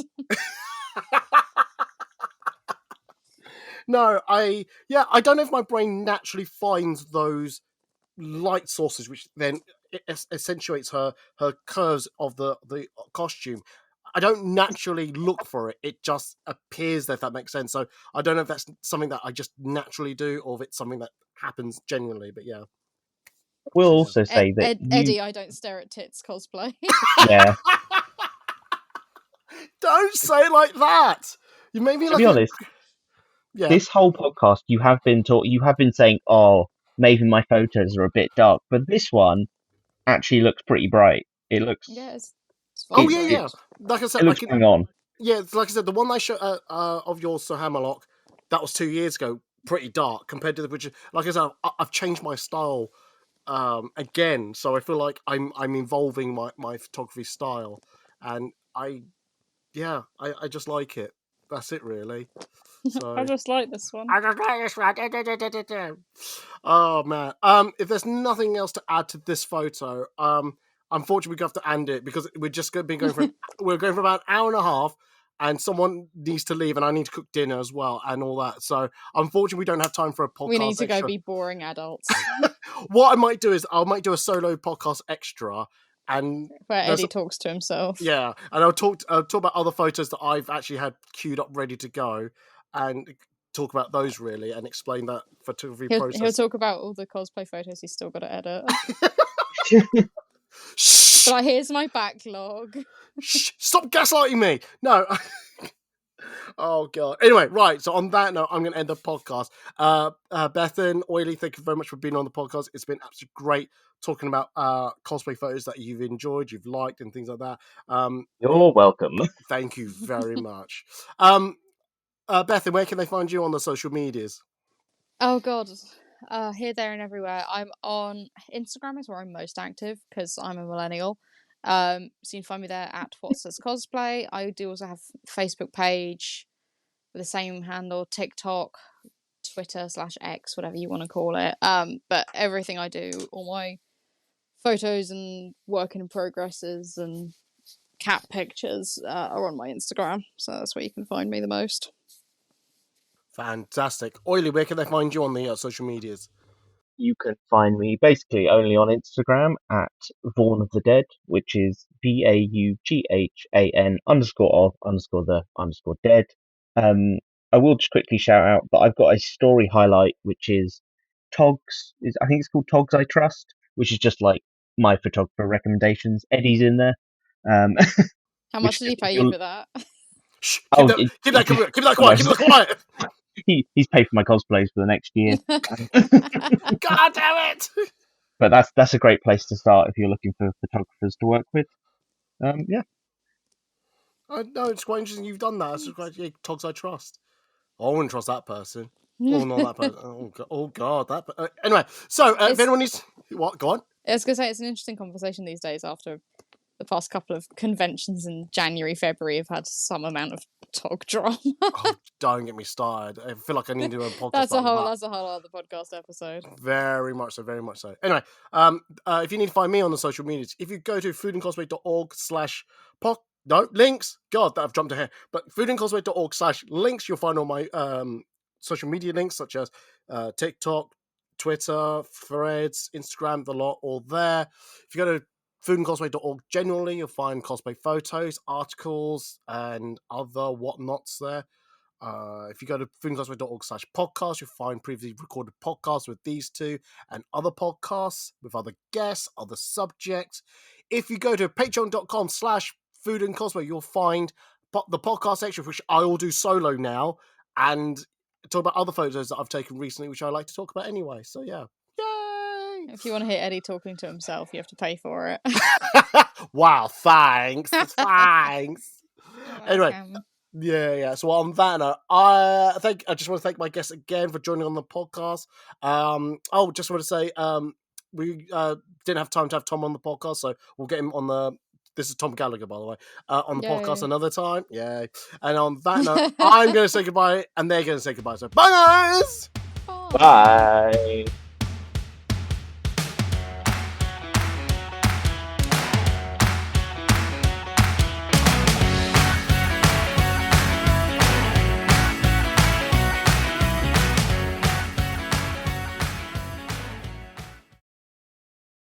No, I don't know if my brain naturally finds those light sources, which then accentuates her curves of the costume. I don't naturally look for it; it just appears there, if that makes sense. So I don't know if that's something that I just naturally do, or if it's something that happens genuinely. But yeah, We'll also say that Eddie, I don't stare at tits cosplay. Yeah. Don't say it like that. You made me To like be honest, yeah. this whole podcast you have been saying, oh, maybe my photos are a bit dark, but this one actually looks pretty bright. It looks Yes. Oh yeah. Like I said, it looks bang on. Yeah, it's like I said, the one I showed of yours, Sir Hammerlock, that was 2 years ago, pretty dark compared to the which. Like I said, I've changed my style again, so I feel like I'm evolving my photography style, and I just like it. That's it, really. So I just like this one. Oh man. If there's nothing else to add to this photo, unfortunately we have to end it because we're just been going for we're going for about an hour and a half, and someone needs to leave, and I need to cook dinner as well, and all that. So unfortunately, we don't have time for a podcast. We need to extra. go be boring adults. What I might do is I might do a solo podcast extra, and where Eddie talks to himself. Yeah, and I'll talk about other photos that I've actually had queued up ready to go, and talk about those really, and explain that photography process. He'll talk about all the cosplay photos he's still got to edit. But here's my backlog. Shh, stop gaslighting me. No. Oh god. Anyway, right. So on that note, I'm going to end the podcast. Bethan, Oily, thank you very much for being on the podcast. It's been absolutely great talking about cosplay photos that you've enjoyed, you've liked, and things like that. You're welcome. Thank you very much. Bethan, where can they find you on the social medias? Oh god, here, there, and everywhere. I'm on Instagram is where I'm most active because I'm a millennial. So you can find me there at What's Cosplay. I do also have Facebook page with the same handle, TikTok, Twitter /X, whatever you want to call it. But everything I do, all my photos and work in progresses and cat pictures are on my Instagram. So that's where you can find me the most. Fantastic. Oily, where can they find you on the social medias? You can find me basically only on Instagram at Vaughan of the Dead, which is BAUGHAN_of_the_dead. I will just quickly shout out that I've got a story highlight, which is Togs. I think it's called Togs I Trust, which is just like my photographer recommendations. Eddie's in there. How much did he pay you for that? Shh, keep that quiet. He's paid for my cosplays for the next year. God damn it! But that's a great place to start if you're looking for photographers to work with. Yeah. No, it's quite interesting you've done that. It's quite, yeah, Togs I Trust. I wouldn't trust that person. Oh, not that person. Oh God, that. Anyway, so if anyone needs, what? Go on. I was gonna say it's an interesting conversation these days after the past couple of conventions in January, February have had some amount of Tog drama. Oh, don't get me started. I feel like I need to do a podcast. That's a whole other podcast episode. Very much so, very much so. Anyway, if you need to find me on the social medias, if you go to foodandcosplay.org/poc. No, links. God, I've jumped ahead. But foodandcosplay.org/links, you'll find all my social media links, such as TikTok, Twitter, Threads, Instagram, the lot, all there. If you go to foodandcosplay.org generally, you'll find cosplay photos, articles, and other whatnots there. If you go to foodandcosplay.org/podcast, you'll find previously recorded podcasts with these two and other podcasts with other guests, other subjects. If you go to patreon.com/foodandcosplay, you'll find the podcast section, which I will do solo now, and talk about other photos that I've taken recently, which I like to talk about anyway. So yeah. Yay! If you want to hear Eddie talking to himself, you have to pay for it. Wow, thanks. Thanks. Anyway. Welcome. Yeah. So on that note, I just want to thank my guests again for joining on the podcast. Just want to say, we didn't have time to have Tom on the podcast, so we'll get him on the. This is Tom Gallagher, by the way, on the podcast another time. Yeah. And on that note, I'm going to say goodbye, and they're going to say goodbye. So bye, guys. Bye.